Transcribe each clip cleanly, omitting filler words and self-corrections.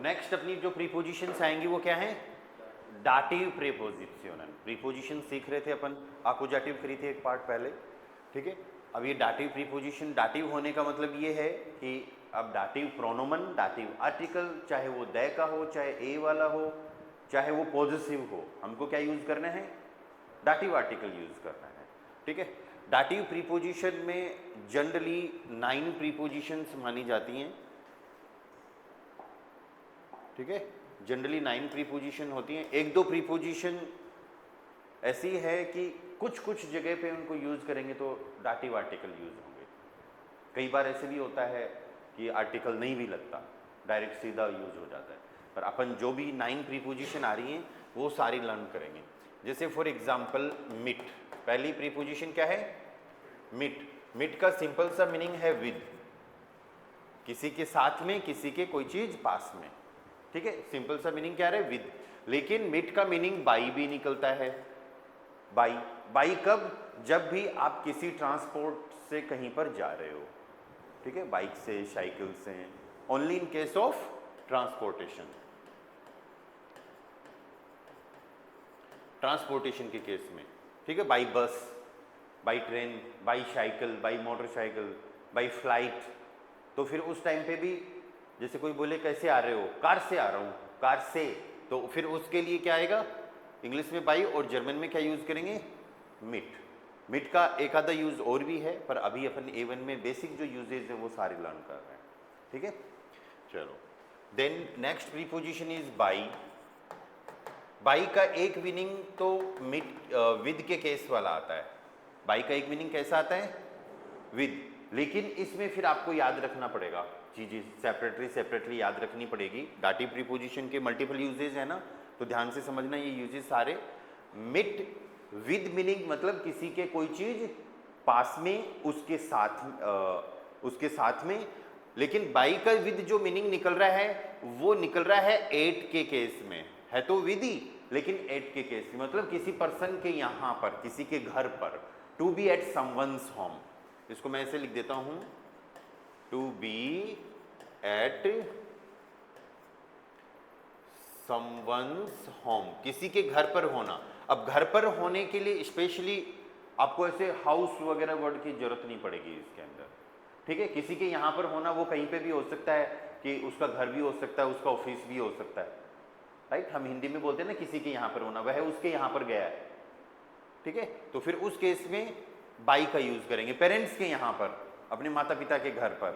Next अपनी जो prepositions आएंगी वो क्या है? Dative preposition. प्रीपोजिशन सीख रहे थे अपन, आकुजाटिव करी थी एक पार्ट पहले, ठीक है। अब ये डाटिव प्रीपोजिशन, डाटिव होने का मतलब ये है कि अब डाटिव प्रोनोमन, डाटिव आर्टिकल, चाहे वो दै का हो, चाहे ए वाला हो, चाहे वो पॉजिटिव हो, हमको क्या यूज करना है? डाटिव आर्टिकल यूज करना है, ठीक है। डाटिव प्रीपोजिशन में जनरली 9 प्रीपोजिशंस मानी जाती हैं, ठीक है। जनरली 9 प्रीपोजिशन होती हैं। एक दो प्रीपोजिशन ऐसी है कि कुछ कुछ जगह पे उनको यूज करेंगे तो डाटिव आर्टिकल यूज होंगे। कई बार ऐसे भी होता है कि आर्टिकल नहीं भी लगता, डायरेक्ट सीधा यूज हो जाता है। पर अपन जो भी 9 प्रीपोजिशन आ रही हैं वो सारी लर्न करेंगे। जैसे फॉर एग्जाम्पल मिट, पहली प्रीपोजिशन क्या है? मिट। मिट का सिंपल सा मीनिंग है विद, किसी के साथ में, किसी के कोई चीज पास में, ठीक है। सिंपल सा मीनिंग क्या है? विद। लेकिन मिट का मीनिंग बाई भी निकलता है। बाई, बाई कब? जब भी आप किसी ट्रांसपोर्ट से कहीं पर जा रहे हो, ठीक है, बाइक से, साइकिल से, only in case of transportation, transportation के केस में, ठीक है। By bus, by train, by cycle, by motorcycle, by flight. तो फिर उस टाइम पे भी जैसे कोई बोले कैसे आ रहे हो? कार से आ रहा हूँ, कार से, तो फिर उसके लिए क्या आएगा? इंग्लिश में बाई, और जर्मन में क्या यूज करेंगे? मिट। मिट का एक आधा यूज और भी है, पर अभी अपन A1 में बेसिक जो यूजेज है वो सारे लर्न कर रहे हैं, ठीक है। चलो, then next preposition is by. By का एक मीनिंग तो मिट विद के केस वाला आता है। बाई का एक मीनिंग कैसा आता है? विद। लेकिन इसमें फिर आपको याद रखना पड़ेगा चीजें, सेपरेटली याद रखनी पड़ेगी। डाटिव प्रीपोजिशन के मल्टीपल यूजेज है ना, तो ध्यान से समझना ये यूजेज सारे। मिट विद मीनिंग मतलब किसी के कोई चीज पास में, उसके साथ में। लेकिन बाई का विद जो मीनिंग निकल रहा है वो निकल रहा है एट के केस में, है तो विद ही, लेकिन एट के केस में मतलब किसी पर्सन के यहां पर, किसी के घर पर। To be at someone's home, इसको मैं ऐसे लिख देता हूं, to be at someone's home, किसी के घर पर होना। अब घर पर होने के लिए स्पेशली आपको ऐसे हाउस वगैरह वर्ड की जरूरत नहीं पड़ेगी इसके अंदर, ठीक है। किसी के यहाँ पर होना वो कहीं पे भी हो सकता है, कि उसका घर भी हो सकता है, उसका ऑफिस भी हो सकता है, राइट। हम हिंदी में बोलते हैं ना किसी के यहाँ पर होना, वह उसके यहाँ पर गया है, ठीक है। तो फिर उस केस में बाई का यूज करेंगे। पेरेंट्स के यहाँ पर, अपने माता पिता के घर पर,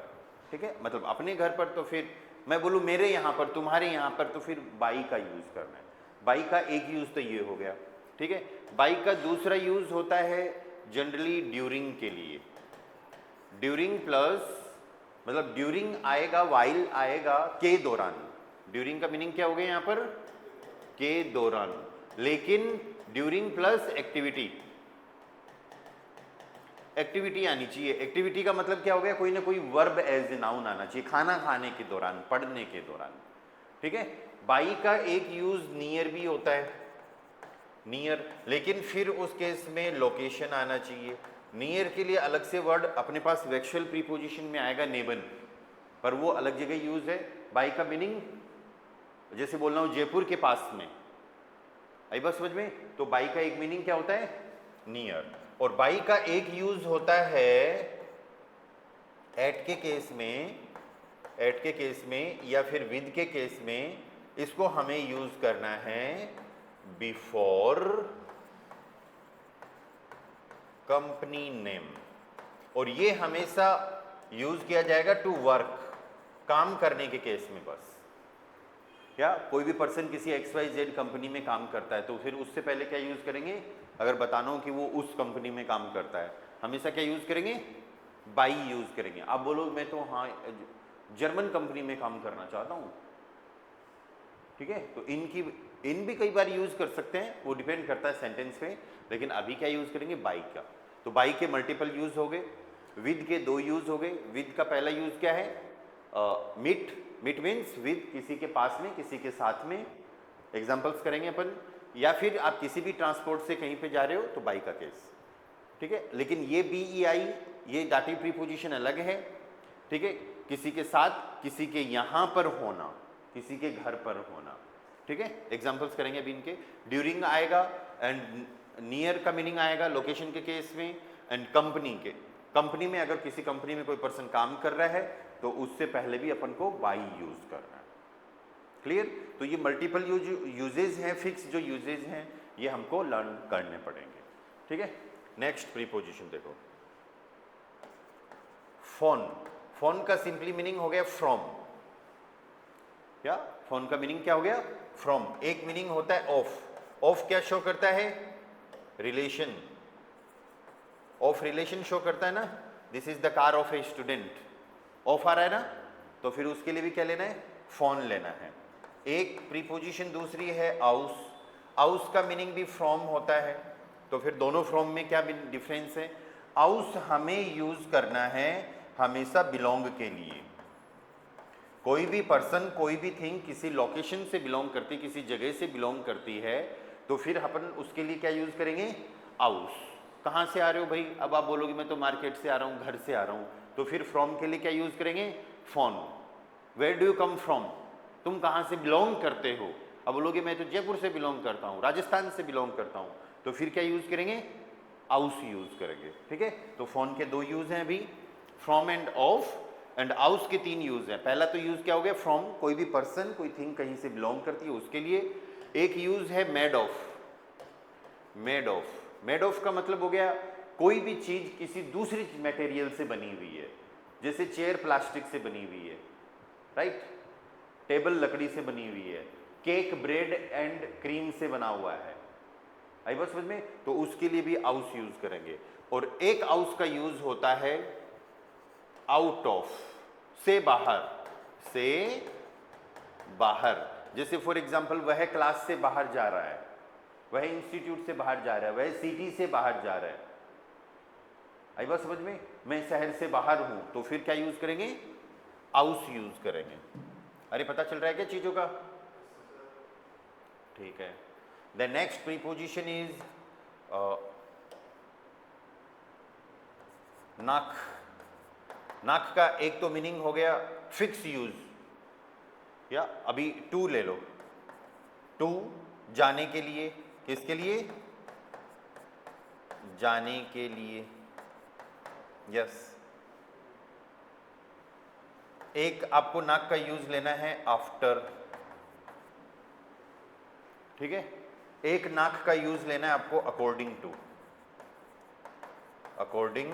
ठीक है, मतलब अपने घर पर, तो फिर मैं बोलूँ मेरे यहाँ पर, तुम्हारे यहाँ पर, तो फिर बाई का यूज करना है। बाई का एक यूज तो ये हो गया, ठीक है। बाई का दूसरा यूज होता है जनरली ड्यूरिंग के लिए। ड्यूरिंग प्लस, मतलब ड्यूरिंग आएगा, वाइल आएगा, के दौरान। ड्यूरिंग का मीनिंग क्या हो गया यहाँ पर? के दौरान। लेकिन ड्यूरिंग प्लस एक्टिविटी, एक्टिविटी आनी चाहिए। एक्टिविटी का मतलब क्या हो गया? कोई ना कोई वर्ब एज ए नाउन आना चाहिए, खाना खाने के दौरान, पढ़ने के दौरान, ठीक है। बाई का एक यूज नियर भी होता है, नियर, लेकिन फिर उस केस में लोकेशन आना चाहिए। नियर के लिए अलग से वर्ड अपने पास वेक्चुअल प्रीपोजिशन में आएगा नेबन, पर वो अलग जगह यूज है। बाई का मीनिंग जैसे बोल रहा हूं जयपुर के पास में, आई बात समझ में? तो बाई का एक मीनिंग क्या होता है? नियर। और बाई का एक यूज होता है एट के केस में, एट के केस में या फिर विद के केस में। इसको हमें यूज करना है बिफोर कंपनी नेम, और ये हमेशा यूज किया जाएगा टू वर्क, काम करने के केस में बस। क्या कोई भी पर्सन किसी XYZ कंपनी में काम करता है तो फिर उससे पहले क्या यूज करेंगे? अगर बताना हो कि वो उस कंपनी में काम करता है, हमेशा क्या यूज करेंगे? बाई यूज करेंगे। आप बोलो मैं तो हाँ जर्मन कंपनी में काम करना चाहता हूँ, ठीक है, तो इन भी कई बार यूज कर सकते हैं, वो डिपेंड करता है सेंटेंस पे। लेकिन अभी क्या यूज करेंगे? बाई का। तो बाई के मल्टीपल यूज हो गए, विद के 2 यूज हो गए। विद का पहला यूज क्या है? मिट। मिट मीन्स विद, किसी के पास में, किसी के साथ में। एग्जाम्पल्स करेंगे अपन। या फिर आप किसी भी ट्रांसपोर्ट से कहीं पे जा रहे हो तो बाई का केस, ठीक है। लेकिन ये BEI, ये डाटिव प्रीपोजिशन अलग है, ठीक है। किसी के साथ, किसी के यहाँ पर होना, किसी के घर पर होना, ठीक है। एग्जांपल्स करेंगे अभी इनके। ड्यूरिंग आएगा एंड नियर का मीनिंग आएगा लोकेशन के केस में, एंड कंपनी के, कंपनी में अगर किसी कंपनी में कोई पर्सन काम कर रहा है तो उससे पहले भी अपन को बाई यूज करना है। क्लियर? तो ये मल्टीपल यूजेज हैं, फिक्स जो यूजेज हैं ये हमको लर्न करने पड़ेंगे, ठीक है। नेक्स्ट प्रीपोजिशन देखो, फोन। फोन का सिंपली मीनिंग हो गया फ्रॉम। क्या फोन का मीनिंग क्या हो गया? फ्रॉम। एक मीनिंग होता है ऑफ। ऑफ क्या शो करता है? रिलेशन। ऑफ रिलेशन शो करता है ना, this is the car of a student, of आ रहा है ना, तो फिर उसके लिए भी क्या लेना है? फोन लेना है। एक प्रीपोजिशन दूसरी है आउस। आउस का मीनिंग भी फ्रॉम होता है, तो फिर दोनों फ्रॉम में क्या डिफरेंस है? आउस हमें यूज करना है हमेशा बिलोंग के लिए। कोई भी पर्सन, कोई भी थिंग किसी लोकेशन से बिलोंग करती, किसी जगह से बिलोंग करती है, तो फिर अपन उसके लिए क्या यूज करेंगे? आउस। कहाँ से आ रहे हो भाई? अब आप बोलोगे मैं तो मार्केट से आ रहा हूँ, घर से आ रहा हूँ, तो फिर फ्रॉम के लिए क्या यूज करेंगे? From. Where do you come from? तुम कहाँ से बिलोंग करते हो? अब बोलोगे मैं तो जयपुर से बिलोंग करता हूँ, राजस्थान से बिलोंग करता हूँ, तो फिर क्या यूज करेंगे? आउस यूज करेंगे, ठीक है। तो फोन के दो यूज हैं अभी, फ्रॉम एंड ऑफ, एंड आउस के तीन यूज है। पहला तो यूज क्या हो गया? फ्रॉम, कोई भी पर्सन, कोई थिंग कहीं से बिलोंग करती है उसके लिए। एक यूज है made of. Made of, made of का मतलब हो गया कोई भी चीज किसी दूसरी मटेरियल से बनी हुई है, जैसे चेयर प्लास्टिक से बनी हुई है, राइट, टेबल लकड़ी से बनी हुई है, केक ब्रेड एंड क्रीम से बना हुआ है। आई बात समझ में? तो उसके लिए भी आउस यूज करेंगे। और एक आउस का यूज होता है आउट ऑफ, से बाहर, से बाहर। जैसे फॉर एग्जांपल वह क्लास से बाहर जा रहा है, वह इंस्टीट्यूट से बाहर जा रहा है, वह सिटी से बाहर जा रहा है। आई बात समझ में? मैं शहर से बाहर हूं, तो फिर क्या यूज करेंगे? आउस यूज करेंगे। अरे पता चल रहा है क्या चीजों का? ठीक है। द नेक्स्ट प्रीपोजिशन इज नाक। नाक का एक तो मीनिंग हो गया फिक्स यूज, या अभी टू ले लो। टू जाने के लिए, किसके लिए? जाने के लिए, यस। एक आपको नाक का यूज लेना है आफ्टर, ठीक है। एक नाक का यूज लेना है आपको अकॉर्डिंग टू। अकॉर्डिंग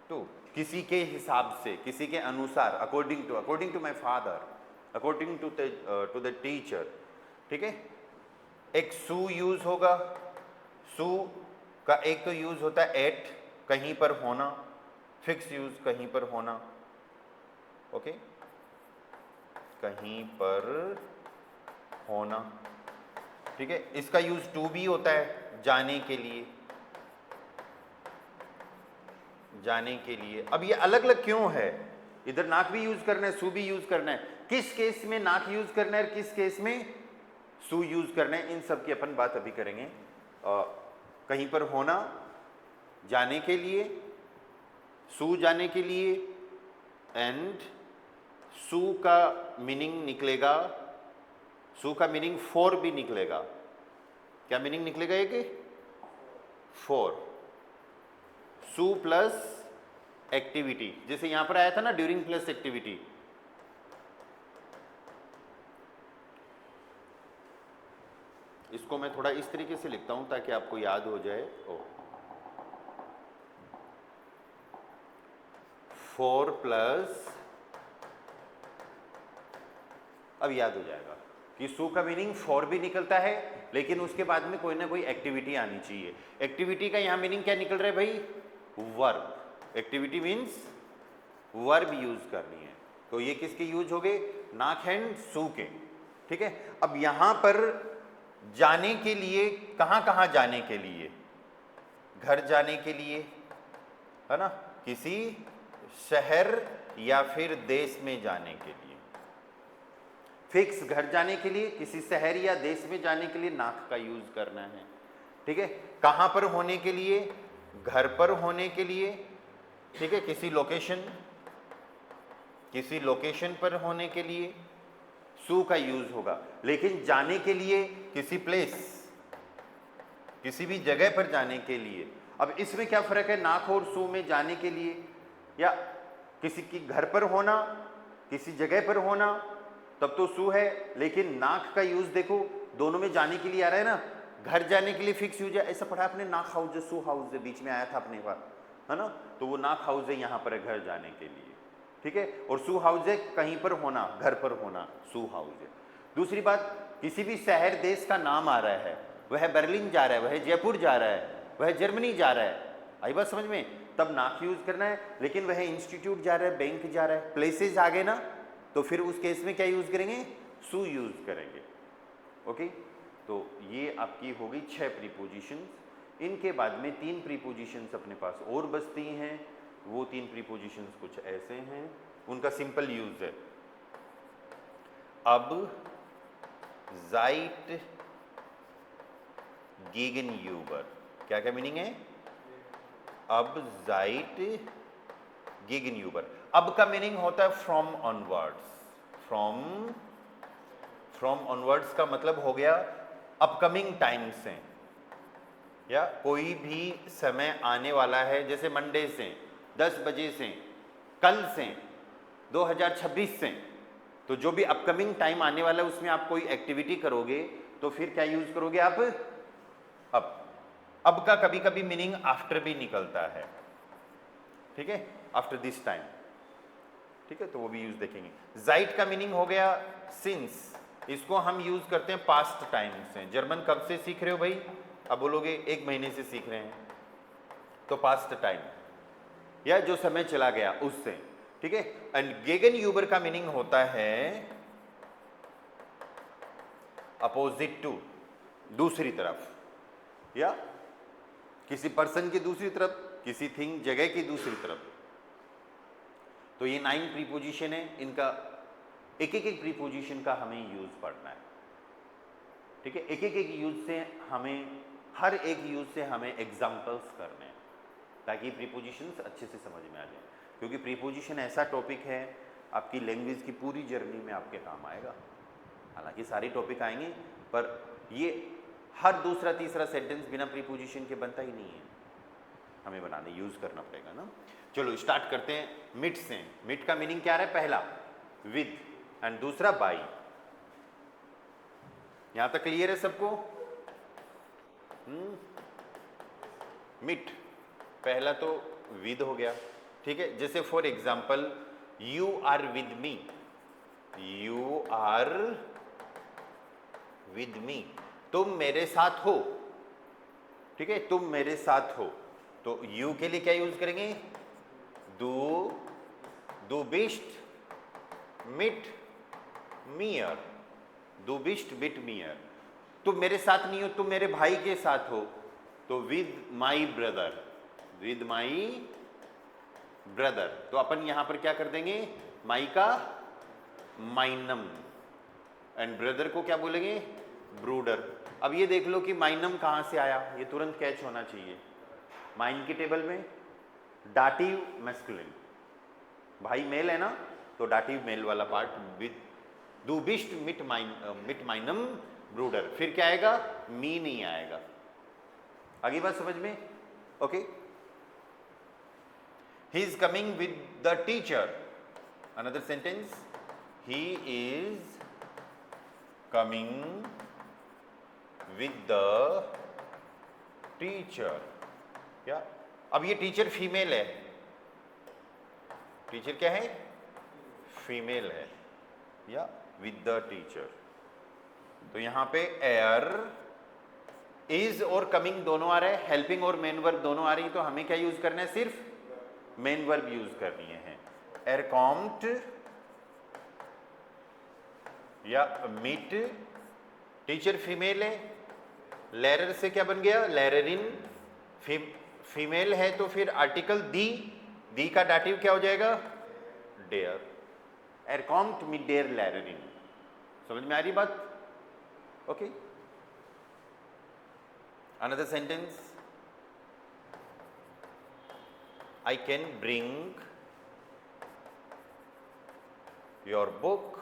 टू, किसी के हिसाब से, किसी के अनुसार, according to my father, according to the teacher, ठीक है। एक सू यूज होगा। सू का एक तो यूज होता है एट, कहीं पर होना, फिक्स यूज, कहीं पर होना, ओके, कहीं पर होना, ठीक है। इसका यूज टू भी होता है जाने के लिए, जाने के लिए। अब ये अलग अलग क्यों है? इधर नाक भी यूज करना है, सू भी यूज करना है। किस केस में नाक यूज करना है और किस केस में सू यूज करना है, इन सब की अपन बात अभी करेंगे। कहीं पर होना जाने के लिए, सू जाने के लिए, एंड सू का मीनिंग निकलेगा, सू का मीनिंग फॉर भी निकलेगा। क्या मीनिंग निकलेगा? ये कि फॉर, सू प्लस एक्टिविटी, जैसे यहां पर आया था ना ड्यूरिंग प्लस एक्टिविटी। इसको मैं थोड़ा इस तरीके से लिखता हूं ताकि आपको याद हो जाए। फोर प्लस, अब याद हो जाएगा कि सू का मीनिंग फॉर भी निकलता है, लेकिन उसके बाद में कोई ना कोई एक्टिविटी आनी चाहिए। एक्टिविटी का यहां मीनिंग क्या निकल रहा है भाई? Verb. Activity means verb use करनी है, तो ये किसके यूज हो गए? नाक एंड सू के, ठीक है। अब यहां पर जाने के लिए, कहां कहां जाने के लिए? घर जाने के लिए, है ना, किसी शहर या फिर देश में जाने के लिए। फिक्स घर जाने के लिए, किसी शहर या देश में जाने के लिए नाक का यूज करना है, ठीक है। कहां पर होने के लिए? घर पर होने के लिए, ठीक है। किसी लोकेशन पर होने के लिए सू का यूज होगा। लेकिन जाने के लिए किसी प्लेस, किसी भी जगह पर जाने के लिए, अब इसमें क्या फर्क है नाक और सू में? जाने के लिए या किसी की घर पर होना, किसी जगह पर होना, तब तो सू है। लेकिन नाक का यूज देखो, दोनों में जाने के लिए आ रहा है ना। घर जाने के लिए फिक्स यूज है, ऐसा पढ़ा आपने, नाक हाउस है, सू हाउस है, बीच में आया था अपने पास, है ना। तो वो नाक हाउस है, यहाँ पर है घर जाने के लिए, ठीक है। और सू हाउस है कहीं पर होना, घर पर होना, सू हाउस है। दूसरी बात, किसी भी शहर देश का नाम आ रहा है, वह बर्लिन जा रहा है, वह जयपुर जा रहा है, वह जर्मनी जा रहा है, आई बात समझ में, तब नाक यूज करना है। लेकिन वह इंस्टीट्यूट जा रहा है, बैंक जा रहा है, प्लेसेस आ गए ना, तो फिर उस केस में क्या यूज करेंगे? सू यूज करेंगे। ओके, तो ये आपकी हो गई 6 प्रीपोजिशंस। इनके बाद में 3 प्रीपोजिशंस अपने पास और बचती हैं। वो 3 प्रीपोजिशंस कुछ ऐसे हैं, उनका सिंपल यूज है। अब, ज़ाइट, गेगनयूबर, क्या क्या मीनिंग है? अब, ज़ाइट, गेगनयूबर। अब का मीनिंग होता है फ्रॉम ऑनवर्ड्स। फ्रॉम ऑनवर्ड्स का मतलब हो गया अपकमिंग टाइम से, या कोई भी समय आने वाला है, जैसे मंडे से, 10 बजे से, कल से, 2026 से। तो जो भी अपकमिंग टाइम आने वाला है उसमें आप कोई एक्टिविटी करोगे तो फिर क्या यूज करोगे आप? अब का कभी कभी मीनिंग आफ्टर भी निकलता है, ठीक है, आफ्टर दिस टाइम, ठीक है, तो वो भी यूज देखेंगे। ज़ाइट का मीनिंग हो गया सिंस, इसको हम यूज करते हैं पास्ट टाइम से। जर्मन कब से सीख रहे हो भाई? अब बोलोगे 1 महीने से सीख रहे हैं, तो पास्ट टाइम, या जो समय चला गया उससे, ठीक है। एंड गेगनयूबर का मीनिंग होता है अपोजिट टू, दूसरी तरफ, या किसी पर्सन की दूसरी तरफ, किसी थिंग, जगह की दूसरी तरफ। तो ये 9 प्रीपोजिशन है, इनका एक एक प्रीपोजिशन का हमें यूज पढ़ना है, ठीक है। एक एक यूज से हमें, हर एक यूज से हमें एग्जाम्पल्स करने हैं, ताकि प्रीपोजिशंस अच्छे से समझ में आ जाए। क्योंकि प्रीपोजिशन ऐसा टॉपिक है आपकी लैंग्वेज की पूरी जर्नी में आपके काम आएगा। हालांकि सारे टॉपिक आएंगे, पर ये हर दूसरा तीसरा सेंटेंस बिना प्रीपोजिशन के बनता ही नहीं है, हमें बनाने, यूज करना पड़ेगा ना। चलो स्टार्ट करते हैं मिट से। मिट का मीनिंग क्या है? पहला विद एंड दूसरा बाई। यहां तक क्लियर है सबको? मिट, पहला तो विद हो गया, ठीक है। जैसे for example, you are with me, you are with me, तुम मेरे साथ हो, ठीक है, तुम मेरे साथ हो। तो यू के लिए क्या यूज करेंगे? दू बिस्ट मिट मियर, दू बिस्ट बिट मियर। तुम मेरे साथ नहीं हो, तुम मेरे भाई के साथ हो, तो with my brother, with my brother. तो अपन यहां पर क्या कर देंगे? माई का माइनम, एंड ब्रदर को क्या बोलेंगे? ब्रूडर। अब ये देख लो कि माइनम कहां से आया, ये तुरंत कैच होना चाहिए। माइन की टेबल में डाटिव मैस्कुलिन, भाई मेल है ना, तो डाटिव मेल वाला पार्ट विद दू बिस्ट मिट माइनम ब्रूडर, फिर क्या आएगा? मी नहीं आएगा। आगे बात समझ में? Okay. He is coming with the teacher, another sentence, he is coming with the teacher, क्या? अब ये टीचर फीमेल है, टीचर क्या है? फीमेल है, या विद द टीचर। तो यहां पे एयर, इज और कमिंग दोनों आ रहे हैं, हेल्पिंग और मेन वर्ब दोनों आ रही, तो हमें क्या यूज करना है? सिर्फ मेन वर्ब यूज करनी है। एर कॉम्ट या मीट, टीचर फीमेल है, लेरर से क्या बन गया? लेररिन। फीमेल है तो फिर आर्टिकल दी का डाटिव क्या हो जाएगा? डेयर। एर कॉम्ट मिट डेयर लेररिन। समझ में आ रही बात? Okay. Another sentence, I can bring your book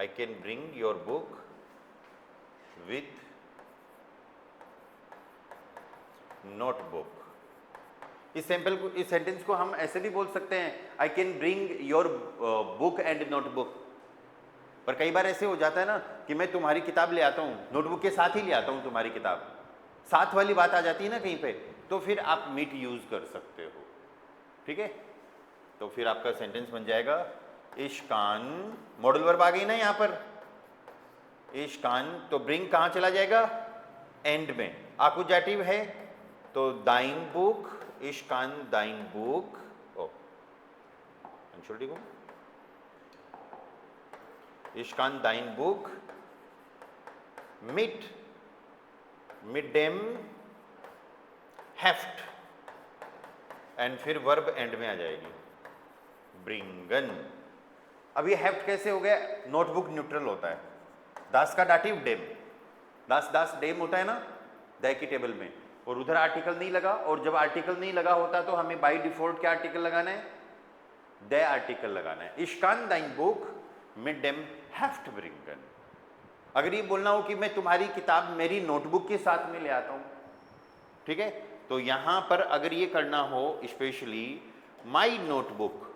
I can bring your book with notebook. इस सेंटेंस को हम ऐसे भी बोल सकते हैं, I can bring your book and notebook. पर कई बार ऐसे हो जाता है ना कि मैं तुम्हारी किताब ले आता हूँ, नोटबुक के साथ ही ले आता हूँ तुम्हारी किताब, साथ वाली बात आ जाती है ना कहीं पे, तो फिर आप मीट यूज कर सकते हो। ठीक है, तो फिर आपका सेंटेंस बन जाएगा इश्कान, मॉडल वर्ब आ गई ना यहाँ पर, इश्कान, तो ब्रिंग कहाँ चला जाएगा, एंड में। आकुजाटिव है तो दाइन बुक, इश्कान दाइन बुक। ओ Entschuldigung, ich kann dein Buch mit dem Heft, and फिर वर्ब एंड में आ जाएगी, ब्रिंगन। अब ये हेफ्ट कैसे हो गया, नोटबुक न्यूट्रल होता है, दास का डाटिव डेम, दास डेम होता है ना दै की टेबल में, और उधर आर्टिकल नहीं लगा, और जब आर्टिकल नहीं लगा होता तो हमें बाय डिफॉल्ट क्या आर्टिकल लगाना है, दे आर्टिकल लगाना है। Ich kann dein Buch mit dem Heft bringen। अगर ये बोलना हो कि मैं तुम्हारी किताब मेरी नोटबुक के साथ में ले आता हूं, ठीक है, तो यहां पर अगर ये करना हो स्पेशली माई नोटबुक,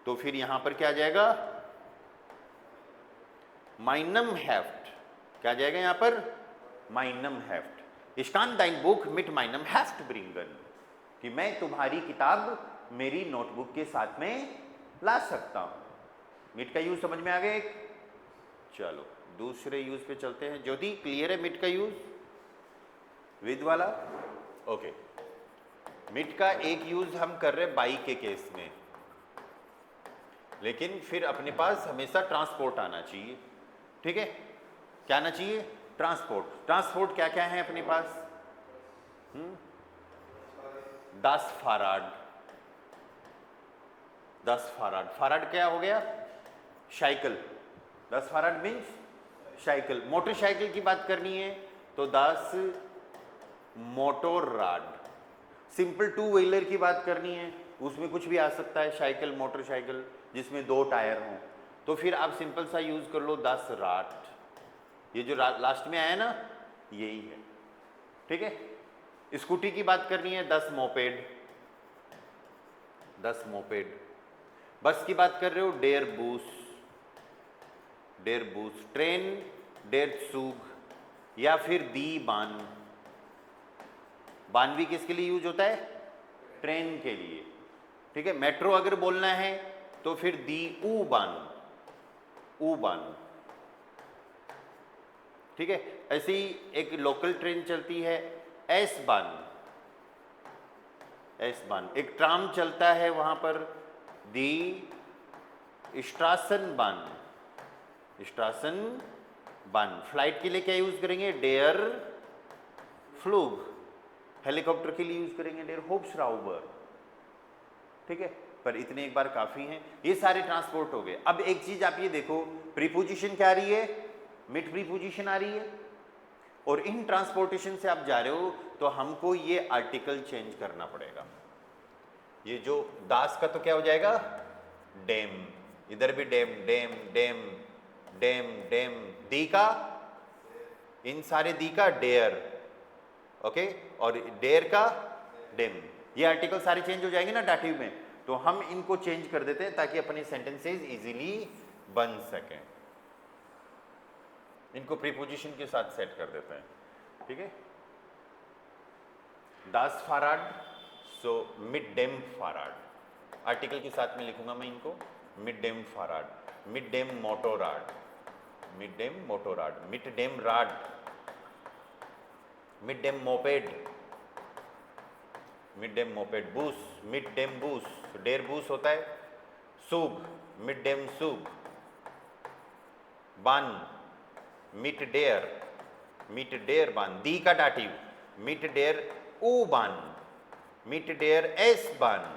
तो फिर यहां पर क्या आ जाएगा, माइनम हेफ्ट, क्या आ जाएगा यहां पर, माइनम heft. Ich kann dein Buch mit meinem Heft bringen, कि मैं तुम्हारी किताब मेरी नोटबुक के साथ में ला सकता हूं। मिट का यूज समझ में आ गया एक। चलो दूसरे यूज पे चलते हैं। ज्योति क्लियर है मिट का यूज, विद वाला? ओके, मिट का एक यूज हम कर रहे हैं बाई के केस में, लेकिन फिर अपने पास हमेशा ट्रांसपोर्ट आना चाहिए। ठीक है, क्या आना चाहिए, ट्रांसपोर्ट। ट्रांसपोर्ट क्या क्या है अपने पास, 10 फाराड, 10 फाराड, फाराड क्या हो गया, साइकिल, 10 फाराड मीन्स साइकिल। मोटरसाइकिल की बात करनी है तो 10 मोटर राड। सिंपल टू व्हीलर की बात करनी है, उसमें कुछ भी आ सकता है, साइकिल, मोटरसाइकिल जिसमें 2 टायर हों, तो फिर आप सिंपल सा यूज कर लो 10 राट। ये जो लास्ट में आया ना यही है। ठीक है, स्कूटी की बात करनी है 10 मोपेड, 10 मोपेड। बस की बात कर रहे हो डेर बूस, डेर बूस। ट्रेन डेर सूग या फिर दी बान। बान भी किसके लिए यूज होता है, ट्रेन के लिए। ठीक है, मेट्रो अगर बोलना है तो फिर दी ऊ बान, ऊ बान। ठीक है, ऐसे ही एक लोकल ट्रेन चलती है एस बान, एस बान। एक ट्राम चलता है वहां पर दी स्ट्रासन बान, स्ट्रासन बान। फ्लाइट के लिए क्या यूज करेंगे, डेयर फ्लूग। हेलीकॉप्टर के लिए यूज करेंगे डेयर होप्सराउबर। ठीक है, पर इतने एक बार काफी हैं, ये सारे ट्रांसपोर्ट हो गए। अब एक चीज आप ये देखो, प्रीपोजिशन क्या आ रही है, मिड प्रीपोजिशन आ रही है, और इन ट्रांसपोर्टेशन से आप जा रहे हो तो हमको ये आर्टिकल चेंज करना पड़ेगा। ये जो दास का तो क्या हो जाएगा, डेम, इधर भी डेम, डेम डेम डेम डेम। दी का, इन सारे दी का डेयर, ओके, और डेयर का डेम। ये आर्टिकल सारे चेंज हो जाएंगे ना डाटिव में, तो हम इनको चेंज कर देते हैं ताकि अपने सेंटेंसेस इजीली बन सकें। इनको प्रीपोजिशन के साथ सेट कर देते हैं। ठीक है, 10 फाराड, सो मिड डेम फाराड। आर्टिकल के साथ में लिखूंगा मैं इनको, मिड डेम फाराड, मिड डेम मोटोराड, मिड डेम मोटोराड, मिड डेम राड, मिड डेम मोपेड, मिड डेम मोपेड। बूस, मिड डेम बूस, डेर बूस होता है। सूग, मिड डेम सूग। बान, मिट डेयर, मिट डेयर बान। दी का डाटिव, मिट डेयर ऊ बान, मिट डेयर एस बान।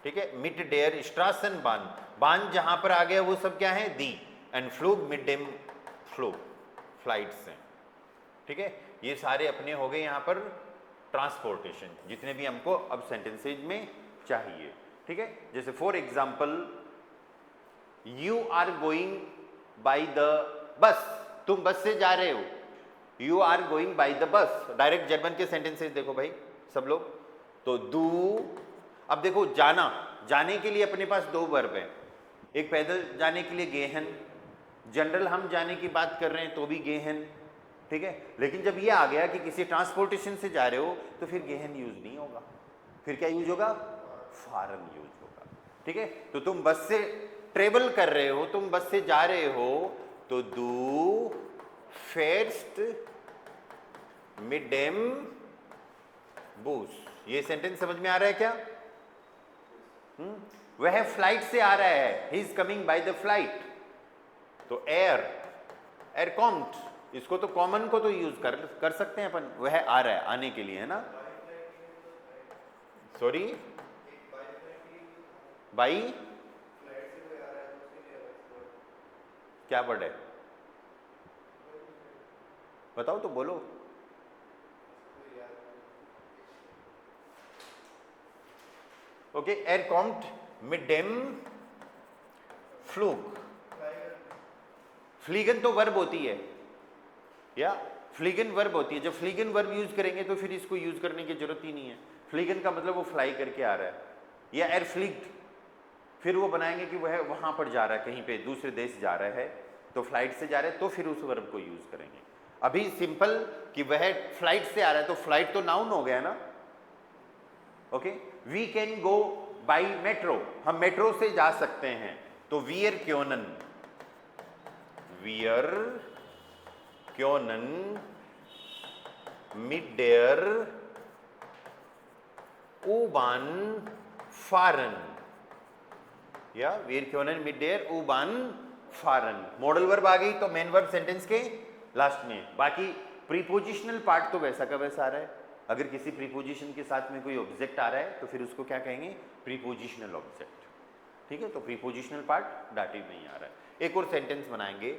ठीक है, मिट डेयर स्ट्रासन बान। बान जहां पर आ गया वो सब क्या है, दी। एंड फ्लूग, मिड डेम फ्लूग, फ्लाइट्स हैं। ठीक है, ये सारे अपने हो गए यहाँ पर ट्रांसपोर्टेशन, जितने भी हमको अब सेंटेंसेज में चाहिए। ठीक है, जैसे for example, you are going by the bus, तुम बस से जा रहे हो, you are going by the bus. Direct German के सेंटेंसेस देखो भाई सब लोग। तो दू, अब देखो जाना, जाने के लिए अपने पास दो वर्ब है, एक पैदल जाने के लिए गेहन, जनरल हम जाने की बात कर रहे हैं तो भी गेहन, ठीक है। लेकिन जब ये आ गया कि किसी ट्रांसपोर्टेशन से जा रहे हो तो फिर गेहन यूज नहीं होगा, फिर क्या यूज होगा, फारन यूज होगा, ठीक है। तो तुम बस से ट्रेवल कर रहे हो, तुम बस से जा रहे हो, तो दू फेर्स्ट मिड डेम बूस। ये सेंटेंस समझ में आ रहा है क्या? वह फ्लाइट से आ रहा है, he is coming by the flight. तो एयर, एयर कॉम्ट, इसको तो कॉमन को तो यूज कर सकते हैं अपन, वह आ रहा है, आने के लिए, है ना। सॉरी, बाई क्या वर्ड है, बताओ तो बोलो। ओके, एयर कॉम्ट मिड डेम फ्लूक। फ्लीगन तो वर्ब होती है, या फ्लीगन वर्ब होती है। जब फ्लीगन वर्ब यूज करेंगे तो फिर इसको यूज करने की जरूरत ही नहीं है। फ्लीगन का मतलब वो फ्लाई करके आ रहा है, या एयर फ्लीग्ड, फिर वो बनाएंगे कि वह वहां पर जा रहा है, कहीं पे दूसरे देश जा रहा है, तो फ्लाइट से जा रहा है, तो फिर उस वर्ब को यूज करेंगे। अभी सिंपल कि वह फ्लाइट से आ रहा है, तो फ्लाइट तो नाउन हो गया ना। Okay, we can go by metro, हम मेट्रो से जा सकते हैं, तो वियर क्योनन, वियर क्योनन मिड डेयर U-Bahn fahren, या वीर क्योनन मिड डेयर U-Bahn fahren। मॉडल वर्ब आ गई तो मेन वर्ब सेंटेंस के लास्ट में। बाकी प्रीपोजिशनल पार्ट तो वैसा का वैसा आ रहा है। अगर किसी प्रीपोजिशन के साथ में कोई ऑब्जेक्ट आ रहा है तो फिर उसको क्या कहेंगे, प्रीपोजिशनल ऑब्जेक्ट, ठीक है। तो प्रीपोजिशनल पार्ट डाटिव नहीं आ रहा है। एक और सेंटेंस बनाएंगे,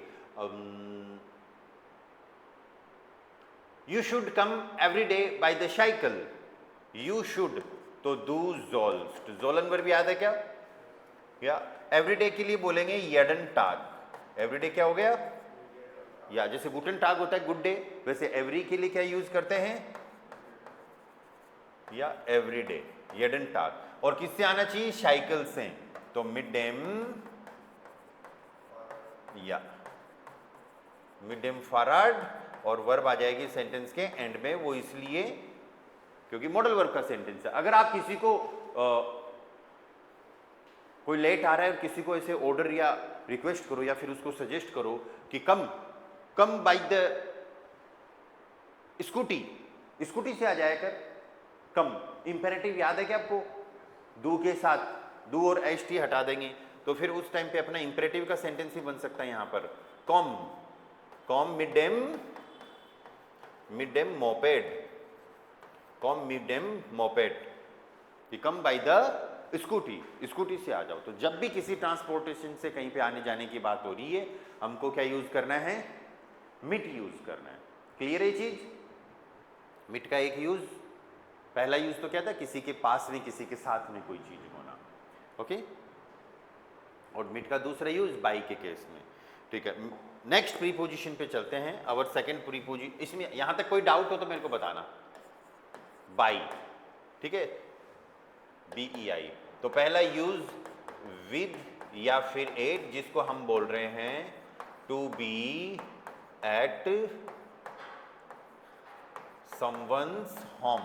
you should come every day by the cycle. You should, तो दू जोल्स्ट, जोलन वर्ब याद है क्या, या एवरीडे के लिए बोलेंगे यडन टाग। एवरीडे क्या हो गया, या जैसे गुटन टाग होता है गुड डे, वैसे एवरी के लिए क्या यूज करते हैं, या एवरीडे, यडन टाग। और किससे आना चाहिए, साइकिल से, तो मिड डेम, या मिड डेम फाराड, और वर्ब आ जाएगी सेंटेंस के एंड में। वो इसलिए क्योंकि मॉडल वर्ब का सेंटेंस है। अगर आप किसी को कोई लेट आ रहा है और किसी को ऐसे ऑर्डर या रिक्वेस्ट करो या फिर उसको सजेस्ट करो कि come by the scooty, scooty से आ जाया कर, कम, इंपेरेटिव याद है क्या आपको, डू के साथ डू और एस टी हटा देंगे तो फिर उस टाइम पे अपना इंपेरेटिव का सेंटेंस ही बन सकता है यहां पर, कॉम मिड डेम मोपेड, कॉम मिड डेम मोपेड, कि come by the scooty, scooty से आ जाओ। तो जब भी किसी ट्रांसपोर्टेशन से कहीं पे आने जाने की बात हो रही है, हमको क्या यूज करना है, मिट यूज करना है। क्लियर है ये चीज? मिट का एक यूज, पहला यूज तो क्या था, किसी के पास में, किसी के साथ में कोई चीज होना, ओके। और मिट का दूसरा यूज बाई के केस में, ठीक है। नेक्स्ट प्रीपोजिशन पे चलते हैं। अवर सेकंड प्रीपोजिशन, इसमें यहां तक कोई डाउट हो तो मेरे को बताना। बाई, ठीक है, BEI। तो पहला यूज विद या फिर एट, जिसको हम बोल रहे हैं to be at someone's home,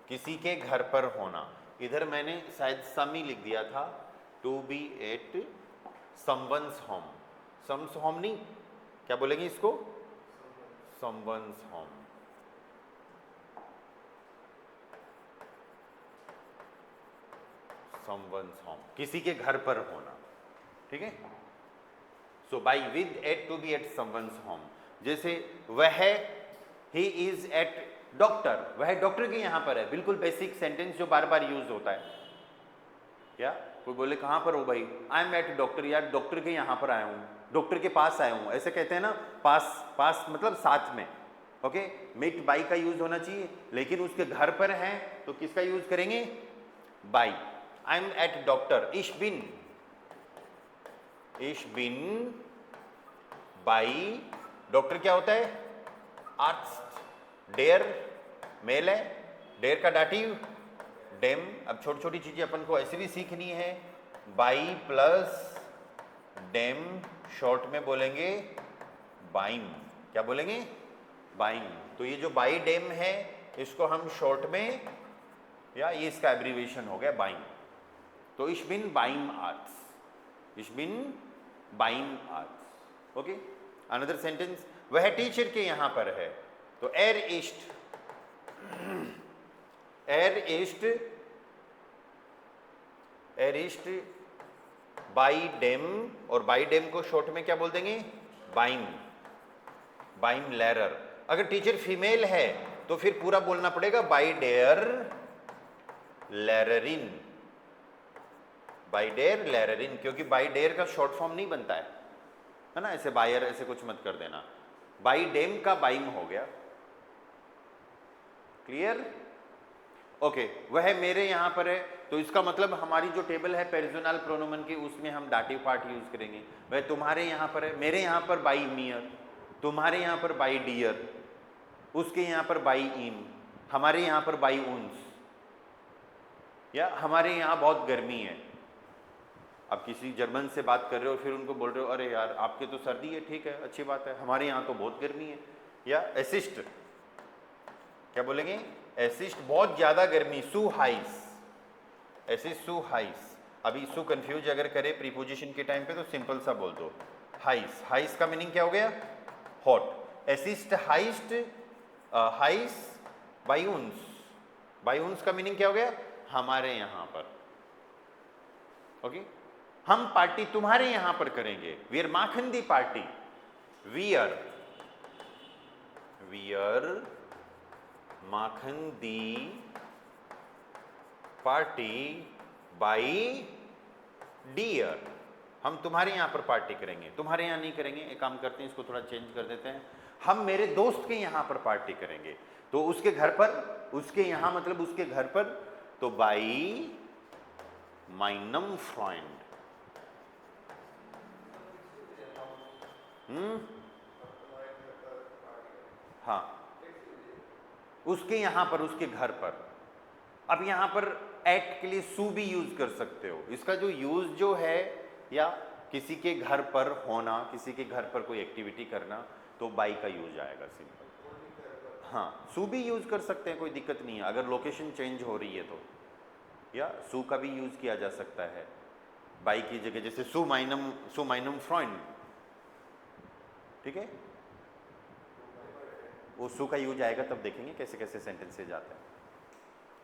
किसी के घर पर होना। इधर मैंने शायद सम ही लिख दिया था, to be at someone's home, some's home नहीं, क्या बोलेंगे इसको, समवंस होम। समवंस होम, किसी के घर पर होना, ठीक है। सो बाई with at, to be at someone's home. जैसे वह, ही इज एट डॉक्टर, वह डॉक्टर के यहां पर है, बिल्कुल बेसिक सेंटेंस जो बार बार यूज होता है। क्या कोई बोले कहां पर हो भाई, आई एम एट डॉक्टर, यार डॉक्टर के यहां पर आया हूं, डॉक्टर के पास आया हूं, ऐसे कहते हैं ना, पास मतलब साथ में, ओके। मिट बाई का यूज होना चाहिए, लेकिन उसके घर पर है तो किसका यूज करेंगे, by. I am eight doctor, ich bin by, doctor क्या होता है? आर्ट्स। डेयर मेल है, डेयर का डाटिव डेम। अब छोटी छोटी चीजें अपन को ऐसे भी सीखनी है। बाई प्लस डेम, शॉर्ट में बोलेंगे बाइम। क्या बोलेंगे? बाइम। तो ये जो बाई डेम है इसको हम शॉर्ट में, या ये इसका एब्रीविएशन हो गया बाइम। तो ich bin beim Arzt, ich bin beim Arzt। Okay, another sentence, वह टीचर के यहां पर है, तो er ist by dem, और by dem को शॉर्ट में क्या बोल देंगे? बाइम लेरर। अगर टीचर फीमेल है तो फिर पूरा बोलना पड़ेगा बाई डेयर लेररिन, बाई डेयर लेररिन, क्योंकि बाई डेयर का शॉर्ट फॉर्म नहीं बनता है ना, ऐसे बायर ऐसे कुछ मत कर देना। बाई डेम का बाइम हो गया। क्लियर? ओके, वह मेरे यहां पर है, तो इसका मतलब हमारी जो टेबल है पर्सनल प्रोनोमन की, उसमें हम डाटिव पार्ट यूज करेंगे। वह तुम्हारे यहां पर है, मेरे यहां पर बाई मियर, तुम्हारे यहां पर बाई डियर, उसके यहां पर बाई इन, हमारे यहां पर बाई उन्स, या हमारे यहां बहुत गर्मी है। अब किसी जर्मन से बात कर रहे हो, फिर उनको बोल रहे हो अरे यार आपके तो सर्दी है, ठीक है अच्छी बात है, हमारे यहाँ तो बहुत गर्मी है। या एसिस्ट, क्या बोलेंगे? एसिस्ट, बहुत ज़्यादा गर्मी, सू हाइस, एसिस्ट सू हाइस। अभी सू कंफ्यूज अगर करे प्रीपोजिशन के टाइम पे तो सिंपल सा बोल दो हाइस। हाइस का मीनिंग क्या हो गया? हॉट। एसिस्ट हाइस्ट, हाइस बायून्स, बायून्स का मीनिंग क्या हो गया? हमारे यहाँ पर। ओके, हम पार्टी तुम्हारे यहां पर करेंगे, वी आर माखन दी पार्टी, वी आर माखन दी पार्टी बाई डियर। हम तुम्हारे यहां पर पार्टी करेंगे, तुम्हारे यहां नहीं करेंगे। एक काम करते हैं, इसको थोड़ा चेंज कर देते हैं, हम मेरे दोस्त के यहां पर पार्टी करेंगे, तो उसके घर पर, उसके यहां मतलब उसके घर पर, तो बाई माइनम फ्रेंड। हाँ, उसके यहां पर, उसके घर पर। अब यहां पर एट के लिए सू भी यूज कर सकते हो। इसका जो यूज जो है, या किसी के घर पर होना, किसी के घर पर कोई एक्टिविटी करना, तो बाई का यूज आएगा सिंपल। हाँ, सू भी यूज कर सकते हैं, कोई दिक्कत नहीं है अगर लोकेशन चेंज हो रही है तो, या सू का भी यूज किया जा सकता है बाई की जगह, जैसे सू माइनम फ्रेंड, ठीक है। वो सू का यूज आएगा तब देखेंगे कैसे कैसे सेंटेंसेज आते हैं,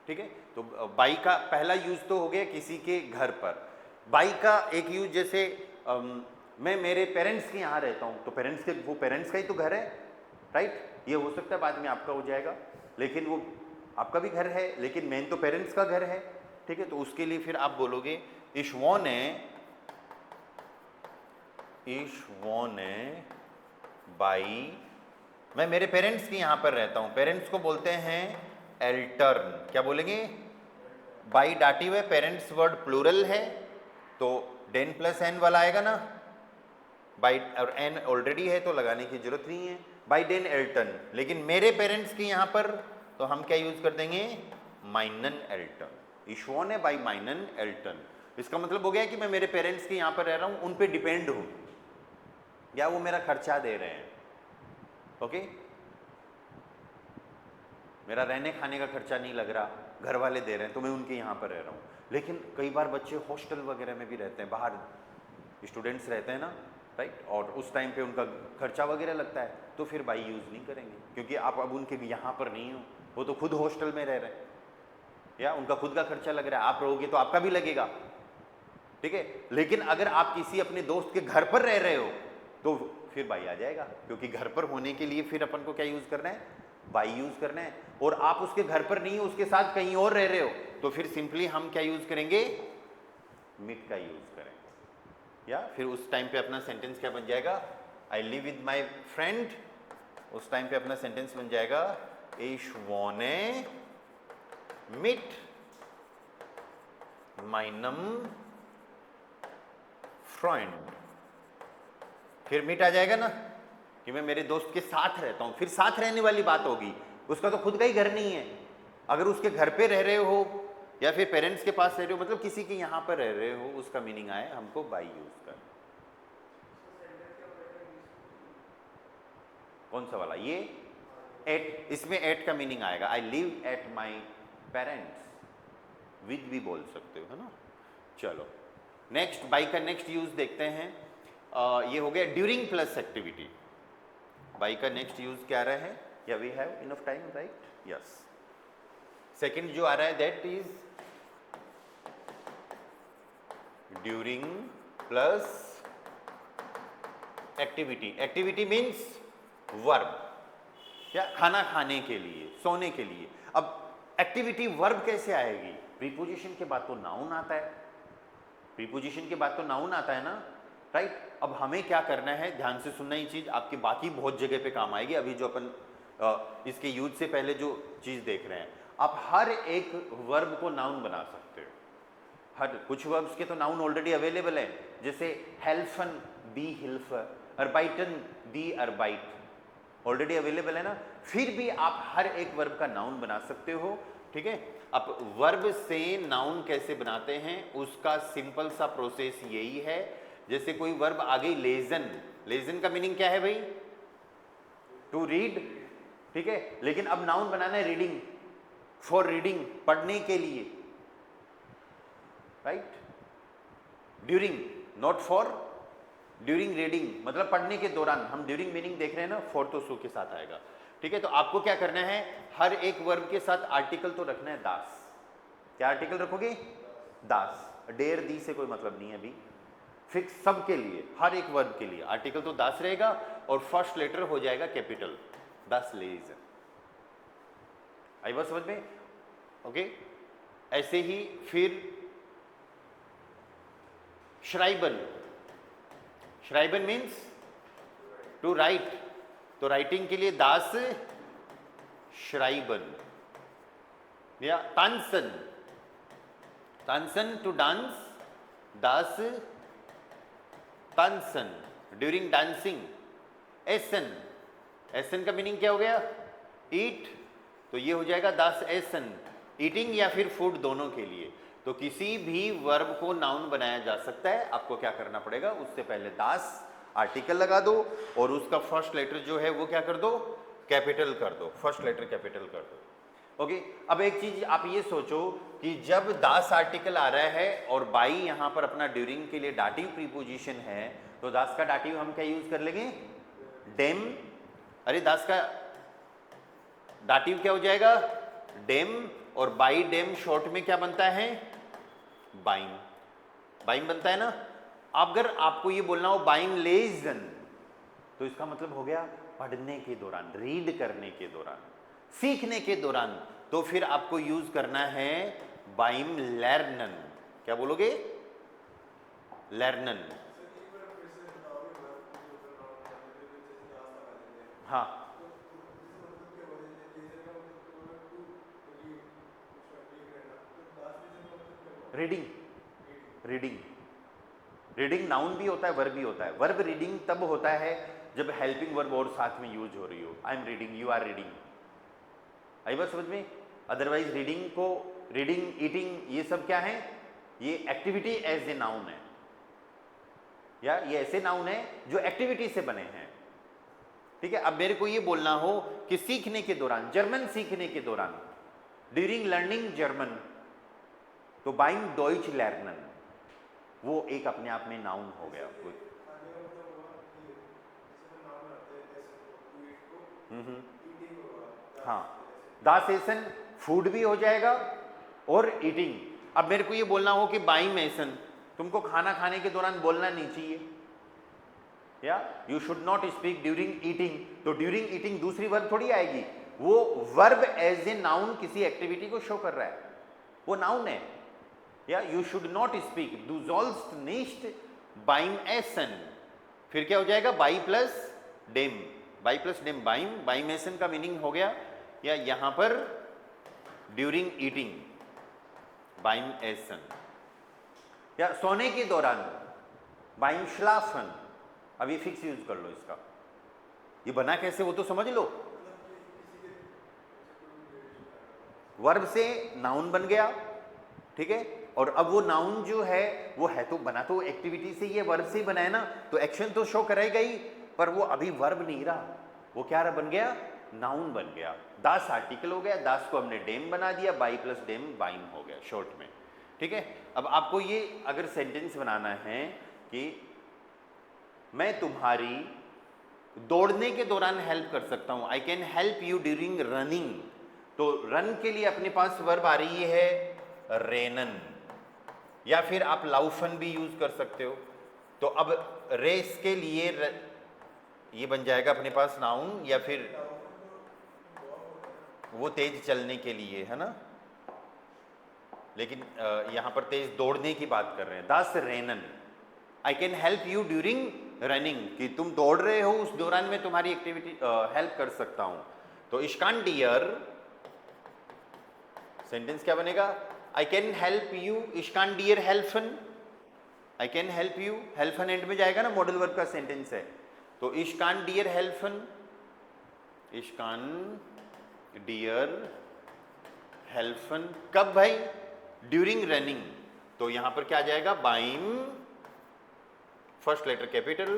ठीक है। तो बाई का पहला यूज तो हो गया किसी के घर पर। बाई का एक यूज जैसे मैं मेरे पेरेंट्स के यहाँ रहता हूँ, तो पेरेंट्स के, वो पेरेंट्स का ही तो घर है, राइट। ये हो सकता है बाद में आपका हो जाएगा, लेकिन वो आपका भी घर है, लेकिन मेन तो पेरेंट्स का घर है, ठीक है। तो उसके लिए फिर आप बोलोगे ich wohne by, मैं मेरे पेरेंट्स के यहाँ पर रहता हूँ। पेरेंट्स को बोलते हैं एल्टर्न, क्या बोलेंगे? बाई डाटिव है, पेरेंट्स वर्ड प्लूरल है, तो डेन प्लस एन वाला आएगा ना, बाई, और एन ऑलरेडी है तो लगाने की जरूरत नहीं है, बाई डेन एल्टन। लेकिन मेरे पेरेंट्स के यहाँ पर तो हम क्या यूज कर देंगे? माइनन एल्टन। ich wohne by माइनन एल्टन। इसका मतलब हो गया कि मैं मेरे पेरेंट्स के यहाँ पर रह रहा हूँ, उन पे डिपेंड हूँ, या वो मेरा खर्चा दे रहे हैं, ओके। मेरा रहने खाने का खर्चा नहीं लग रहा, घर वाले दे रहे हैं, तो मैं उनके यहाँ पर रह रहा हूँ। लेकिन कई बार बच्चे हॉस्टल वगैरह में भी रहते हैं, बाहर स्टूडेंट्स रहते हैं ना, राइट, और उस टाइम पे उनका खर्चा वगैरह लगता है, तो फिर बाई यूज़ नहीं करेंगे, क्योंकि आप अब उनके यहाँ पर नहीं हो, वो तो खुद हॉस्टल में रह रहे हैं, या उनका खुद का खर्चा लग रहा है, आप रहोगे तो आपका भी लगेगा, ठीक है। लेकिन अगर आप किसी अपने दोस्त के घर पर रह रहे हो तो फिर बाई आ जाएगा, क्योंकि घर पर होने के लिए फिर अपन को क्या यूज करना है? बाई यूज करना है। और आप उसके घर पर नहीं हो, उसके साथ कहीं और रह रहे हो, तो फिर सिंपली हम क्या यूज करेंगे? मिट का यूज करेंगे। या फिर उस टाइम पे अपना सेंटेंस क्या बन जाएगा? I live with my friend, उस टाइम पे अपना सेंटेंस बन जाएगा ich wohne mit meinem Freund। फिर मिट आ जाएगा ना, कि मैं मेरे दोस्त के साथ रहता हूँ, फिर साथ रहने वाली बात होगी, उसका तो खुद का ही घर नहीं है। अगर उसके घर पे रह रहे हो या फिर पेरेंट्स के पास रह रहे हो, मतलब किसी के यहाँ पर रह रहे हो, उसका मीनिंग आए हमको बाई यूज कर। कौन सा वाला? ये एट, इसमें एट का मीनिंग आएगा, I live at my parents, with भी बोल सकते हो, है ना। चलो नेक्स्ट, बाई का नेक्स्ट यूज देखते हैं। ये हो गया ड्यूरिंग प्लस एक्टिविटी। बाई का नेक्स्ट यूज क्या रहा है? या we have enough time, right? Yes. Second जो आ रहा है that is during plus activity. Activity means verb, या खाना खाने के लिए, सोने के लिए। अब एक्टिविटी वर्ब कैसे आएगी? प्रीपोजिशन के बाद तो नाउन आता है, प्रीपोजिशन के बाद तो नाउन आता है ना, राइट? अब हमें क्या करना है, ध्यान से सुनना, ये चीज आपकी बाकी बहुत जगह पे काम आएगी। अभी जो अपन इसके यूज से पहले जो चीज देख रहे हैं, आप हर एक वर्ब को नाउन बना सकते हो। हर कुछ वर्ब्स के तो नाउन ऑलरेडी अवेलेबल है, जैसे हेल्फन दी हिल्फर, अर्बाइटन दी अर्बाइट, ऑलरेडी अवेलेबल है ना। फिर भी आप हर एक वर्ब का नाउन बना सकते हो, ठीक है। अब वर्ब से नाउन कैसे बनाते हैं, उसका सिंपल सा प्रोसेस यही है। जैसे कोई वर्ब आ गई लेजन, लेजन का मीनिंग क्या है भाई? टू रीड, ठीक है। लेकिन अब नाउन बनाना है रीडिंग, फॉर रीडिंग, पढ़ने के लिए, right? During, not for, during reading मतलब पढ़ने के दौरान। हम ड्यूरिंग मीनिंग देख रहे हैं ना, फॉर तो सो के साथ आएगा, ठीक है। तो आपको क्या करना है, हर एक वर्ब के साथ आर्टिकल तो रखना है दास। क्या आर्टिकल रखोगे? दास। डेर दी से कोई मतलब नहीं है अभी, फिक्स सबके लिए, हर एक वर्ब के लिए आर्टिकल तो दास रहेगा और फर्स्ट लेटर हो जाएगा कैपिटल, दास लेज। आई बात समझ में? ओके। ऐसे ही फिर श्राइबन, श्राइबन मीन्स टू राइट, तो राइटिंग के लिए दास श्राइबन। या तानसन, तानसन टू डांस, दास तानसन। ड्यूरिंग डांसिंग, एसन, एसन का मीनिंग क्या हो गया? ईट, तो ये हो जाएगा दास एसन, ईटिंग या फिर फूड, दोनों के लिए। तो किसी भी वर्ब को नाउन बनाया जा सकता है। आपको क्या करना पड़ेगा, उससे पहले दास आर्टिकल लगा दो और उसका फर्स्ट लेटर जो है वो क्या कर दो? कैपिटल कर दो, फर्स्ट लेटर कैपिटल कर दो। ओके। अब एक चीज आप ये सोचो कि जब दास आर्टिकल आ रहा है और बाई यहां पर अपना ड्यूरिंग के लिए डाटिव प्रीपोजिशन है, तो दास का डाटिव हम क्या यूज कर लेंगे? डेम। अरे दास का डाटिव क्या हो जाएगा? डेम। और बाई डेम शॉर्ट में क्या बनता है? बाइम। बाइम बनता है ना। अगर आपको ये बोलना हो बाइम लेजन, तो इसका मतलब हो गया पढ़ने के दौरान, रीड करने के दौरान, सीखने के दौरान। तो फिर आपको यूज करना है बाइम लर्नन। क्या बोलोगे? लर्नन। हाँ, रीडिंग, रीडिंग, रीडिंग नाउन भी होता है, वर्ब भी होता है। वर्ब रीडिंग तब होता है जब हेल्पिंग वर्ब और साथ में यूज हो रही हो। I am reading, you are reading. आई बात समझ में? अदरवाइज रीडिंग को, रीडिंग, ईटिंग, ये सब क्या है? ये एक्टिविटी एज ए नाउन है, या ये ऐसे नाउन है जो एक्टिविटी से बने हैं, ठीक है। अब मेरे को ये बोलना हो कि सीखने के दौरान, जर्मन सीखने के दौरान, ड्यूरिंग लर्निंग जर्मन, तो बाइम डॉइच लर्नन, वो एक अपने आप में नाउन हो गया। हाँ, दास एसन फूड भी हो जाएगा और ईटिंग। अब मेरे को ये बोलना हो कि बाइम एसन, तुमको खाना खाने के दौरान बोलना नहीं चाहिए, या you should not speak during eating, तो ड्यूरिंग ईटिंग दूसरी वर्ब थोड़ी आएगी, वो वर्ब एज ए नाउन किसी एक्टिविटी को शो कर रहा है, वो नाउन है। या यू शुड नॉट स्पीक, डू सोल्स्ट निस्ट बाइम एसन, फिर क्या हो जाएगा? बाई प्लस डेम, बाई प्लस डेम बाइम, बाइम एसन का मीनिंग हो गया, या यहां पर ड्यूरिंग ईटिंग बाइम एसन, या सोने के दौरान बाइम श्लाफन। अभी फिक्स यूज कर लो इसका, ये बना कैसे वो तो समझ लो। वर्ब से नाउन बन गया, ठीक है, और अब वो नाउन जो है वो है तो बना तो एक्टिविटी से, ये वर्ब से ही बना है ना, तो एक्शन तो शो करेगा ही, पर वो अभी वर्ब नहीं रहा, वो क्या रहा, बन गया नाउन बन गया। दास आर्टिकल हो गया, दास को हमने डेम बना दिया, बाई प्लस डेम बाइम हो गया शॉर्ट में, ठीक है। अब आपको ये अगर सेंटेंस बनाना है कि मैं तुम्हारी दौड़ने के दौरान हेल्प कर सकता हूं, आई can help you during running, तो रन के लिए अपने पास वर्ब आ रही है रेनन, या फिर आप लाउफन भी यूज कर सकते हो। तो अब रेस के लिए ये बन जाएगा अपने पास नाउन, या फिर वो तेज चलने के लिए है ना, लेकिन यहां पर तेज दौड़ने की बात कर रहे हैं। दास रेनन, I can help you during running, कि तुम दौड़ रहे हो उस दौरान में तुम्हारी एक्टिविटी हेल्प कर सकता हूं। तो इश्कान डियर, सेंटेंस क्या बनेगा, आई कैन हेल्प यू इश्कान डियर हेल्फन, आई कैन हेल्प यू, हेल्फन एंड में जाएगा ना, मॉडल वर्ब का सेंटेंस है, तो इश्कान डियर हेल्फन, इश्कान डियर हेल्फन, कब भाई, ड्यूरिंग रनिंग, तो यहां पर क्या आ जाएगा, बाइम, फर्स्ट लेटर कैपिटल,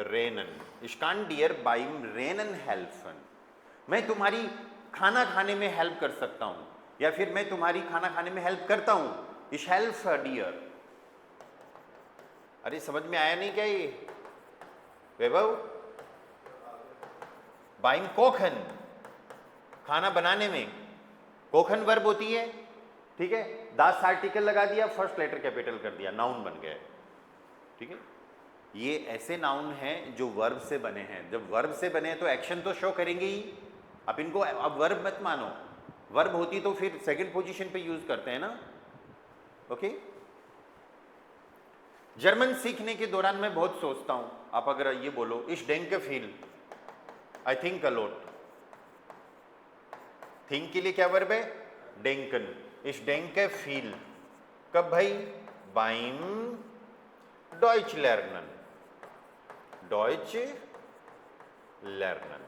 रेनन, इश्कान डियर बाइम रेनन हेल्फन, मैं तुम्हारी खाना खाने में हेल्प कर सकता हूं, या फिर मैं तुम्हारी खाना खाने में हेल्प करता हूं, इश हेल्फ डियर। अरे समझ में आया नहीं क्या ये वैभव, बाइम कोखन, खाना बनाने में कोखन वर्ब होती है, ठीक है, दास आर्टिकल लगा दिया, फर्स्ट लेटर कैपिटल कर दिया, नाउन बन गए, ठीक है। ये ऐसे नाउन हैं जो वर्ब से बने हैं, जब वर्ब से बने हैं तो एक्शन तो शो करेंगे ही, अब इनको अब वर्ब मत मानो, वर्ब होती तो फिर सेकंड पोजीशन पे यूज करते हैं ना, ओके। जर्मन सीखने के दौरान मैं बहुत सोचता हूं, आप अगर ये बोलो, इस डेंके फील, आई थिंक अलॉट, थिंक के लिए क्या वर्ब है, डेंकन, इस डेंके फील, कब भाई, बाइम डॉइच लर्नन, डॉइच लर्नन,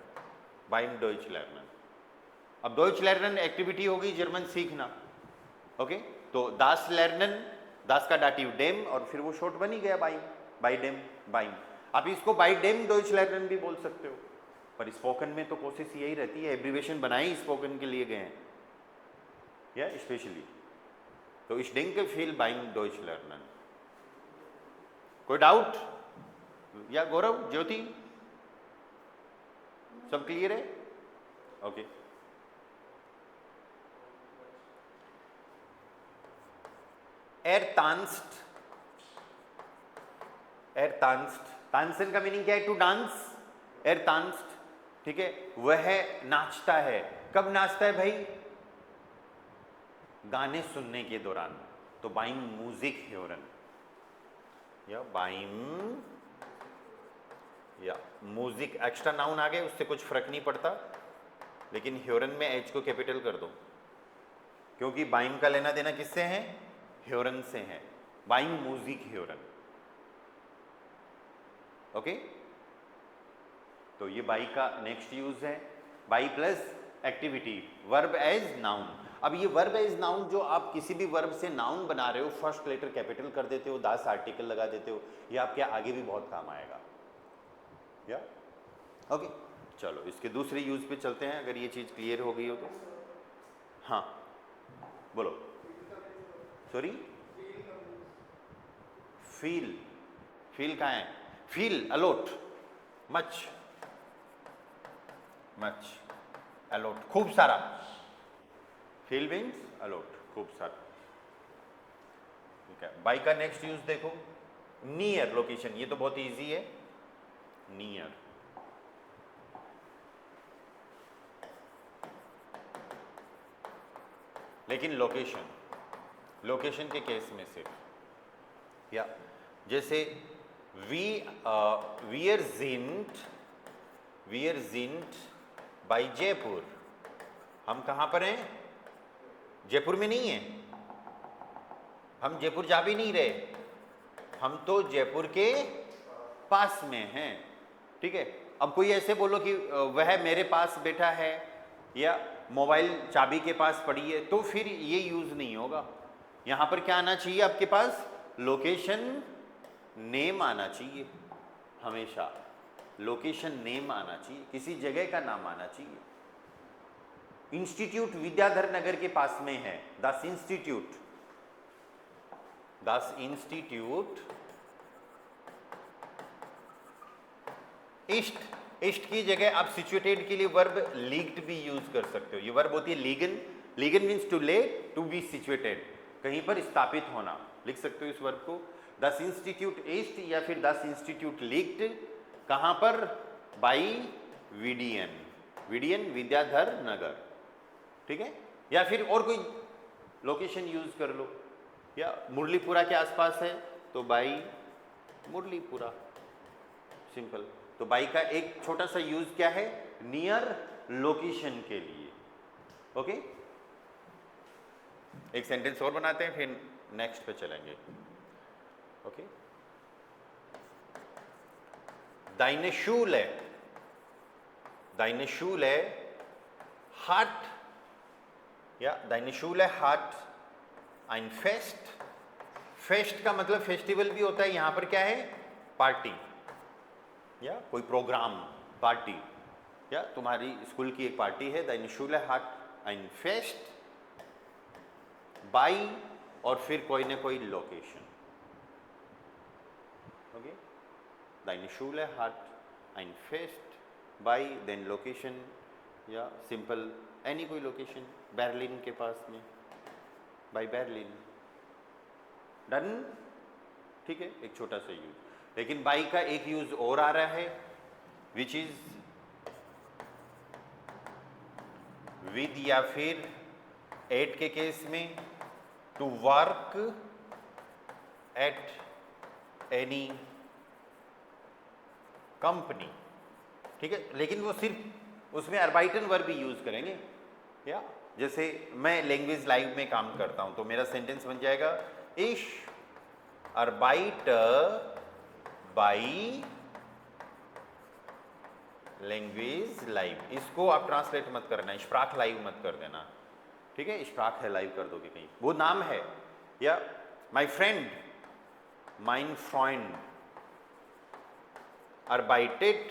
बाइम डॉइच लर्नन। अब डॉइच लर्नन एक्टिविटी होगी जर्मन सीखना, ओके, तो दास लर्नन, दास का डाटिव डेम, और फिर वो शॉर्ट बन ही गया बाइम, बाई डेम बाइम। आप इसको बाई डेम डॉइच लर्नन भी बोल सकते हो, पर स्पोकन में तो कोशिश यही रहती है, एब्रीवेशन बनाई स्पोकन के लिए गए हैं या स्पेशली, तो इस डेंके फील बाइम डॉइच लर्नन। कोई डाउट, या गौरव, ज्योति, सब क्लियर है, ओके। एरतांस्ट, एरतांस्ट, तानसेन का मीनिंग क्या है, टू डांस, एरतांस्ट, ठीक है, वह नाचता है, कब नाचता है भाई, गाने सुनने के दौरान, तो बाइम म्यूजिक ह्योरन, या बाइम, या म्यूजिक, एक्स्ट्रा नाउन आ गए उससे कुछ फर्क नहीं पड़ता, लेकिन ह्योरन में एच को कैपिटल कर दो, क्योंकि बाइम का लेना देना किससे है, ह्योरन से है, बाइम म्यूजिक ह्योरन, ओके। तो ये बाई का नेक्स्ट यूज है, by plus activity, verb as noun. अब ये वर्ब एज नाउन जो आप किसी भी वर्ब से नाउन बना रहे हो, फर्स्ट लेटर कैपिटल कर देते हो, दास आर्टिकल लगा देते हो, ये आपके आगे भी बहुत काम आएगा, या ओके। चलो इसके दूसरे यूज पे चलते हैं, अगर ये चीज क्लियर हो गई हो तो। हाँ बोलो, सॉरी, फील, फील कहाँ है, फील अलॉट, मच, मच, अलॉट, खूब सारा, फील मीन्स अलॉट, खूब सारा, ठीक है। बाई का नेक्स्ट यूज देखो, नियर, लोकेशन, ये तो बहुत इजी है, नियर, लेकिन लोकेशन, लोकेशन के केस में सिर्फ, या जैसे वीयर जिंट बाई जयपुर, हम कहाँ पर हैं, जयपुर में नहीं है, हम जयपुर जा भी नहीं रहे, हम तो जयपुर के पास में हैं, ठीक है। अब कोई ऐसे बोलो कि वह मेरे पास बैठा है या मोबाइल चाबी के पास पड़ी है, तो फिर ये यूज नहीं होगा। यहां पर क्या आना चाहिए आपके पास? लोकेशन नेम आना चाहिए, हमेशा लोकेशन नेम आना चाहिए, किसी जगह का नाम आना चाहिए। इंस्टीट्यूट विद्याधर नगर के पास में है, दास इंस्टीट्यूट, दास इंस्टीट्यूट ईस्ट, ईस्ट की जगह आप सिचुएटेड के लिए वर्ब लीग्ड भी यूज कर सकते हो। ये वर्ब होती है लीगन, लीगन मीन्स टू ले, टू बी सिचुएटेड, कहीं पर स्थापित होना, लिख सकते हो इस वर्ब को। दस इंस्टीट्यूट ईस्ट या फिर दस इंस्टीट्यूट लीग्ड, कहां पर? बाई वीडियन, वीडियन विद्याधर नगर, ठीक है। या फिर और कोई लोकेशन यूज कर लो, या मुरलीपुरा के आसपास है तो बाई मुरलीपुरा, सिंपल। तो बाई का एक छोटा सा यूज क्या है? नियर लोकेशन के लिए, ओके। एक सेंटेंस और बनाते हैं, फिर नेक्स्ट पे चलेंगे, okay. Deine Schule, deine Schule hat, ja, deine Schule hat ein Fest, fest का मतलब फेस्टिवल भी होता है, यहां पर क्या है? पार्टी या कोई प्रोग्राम, पार्टी, या तुम्हारी स्कूल की एक पार्टी है। deine Schule hat ein Fest बाई और फिर कोई ना कोई location, okay. deine Schule hat ein Fest बाई देन लोकेशन, या सिंपल एनी कोई लोकेशन, बर्लिन के पास में, बाई बर्लिन, डन, ठीक है। एक छोटा सा यूज, लेकिन बाई का एक यूज और आ रहा है, विच इज विद या फिर एट के केस में, to work at any company, ठीक है। लेकिन वो सिर्फ उसमें अर्बाइटन वर्ब भी यूज करेंगे, या जैसे मैं लैंग्वेज लाइव में काम करता हूं तो मेरा सेंटेंस बन जाएगा Ich arbeite bei language live. इसको आप ट्रांसलेट मत करना, स्प्राख लाइव मत कर देना, ठीक है। स्प्राख है लाइव कर दोगे कहीं, वो नाम है। या my friend, mine friend arbeitet,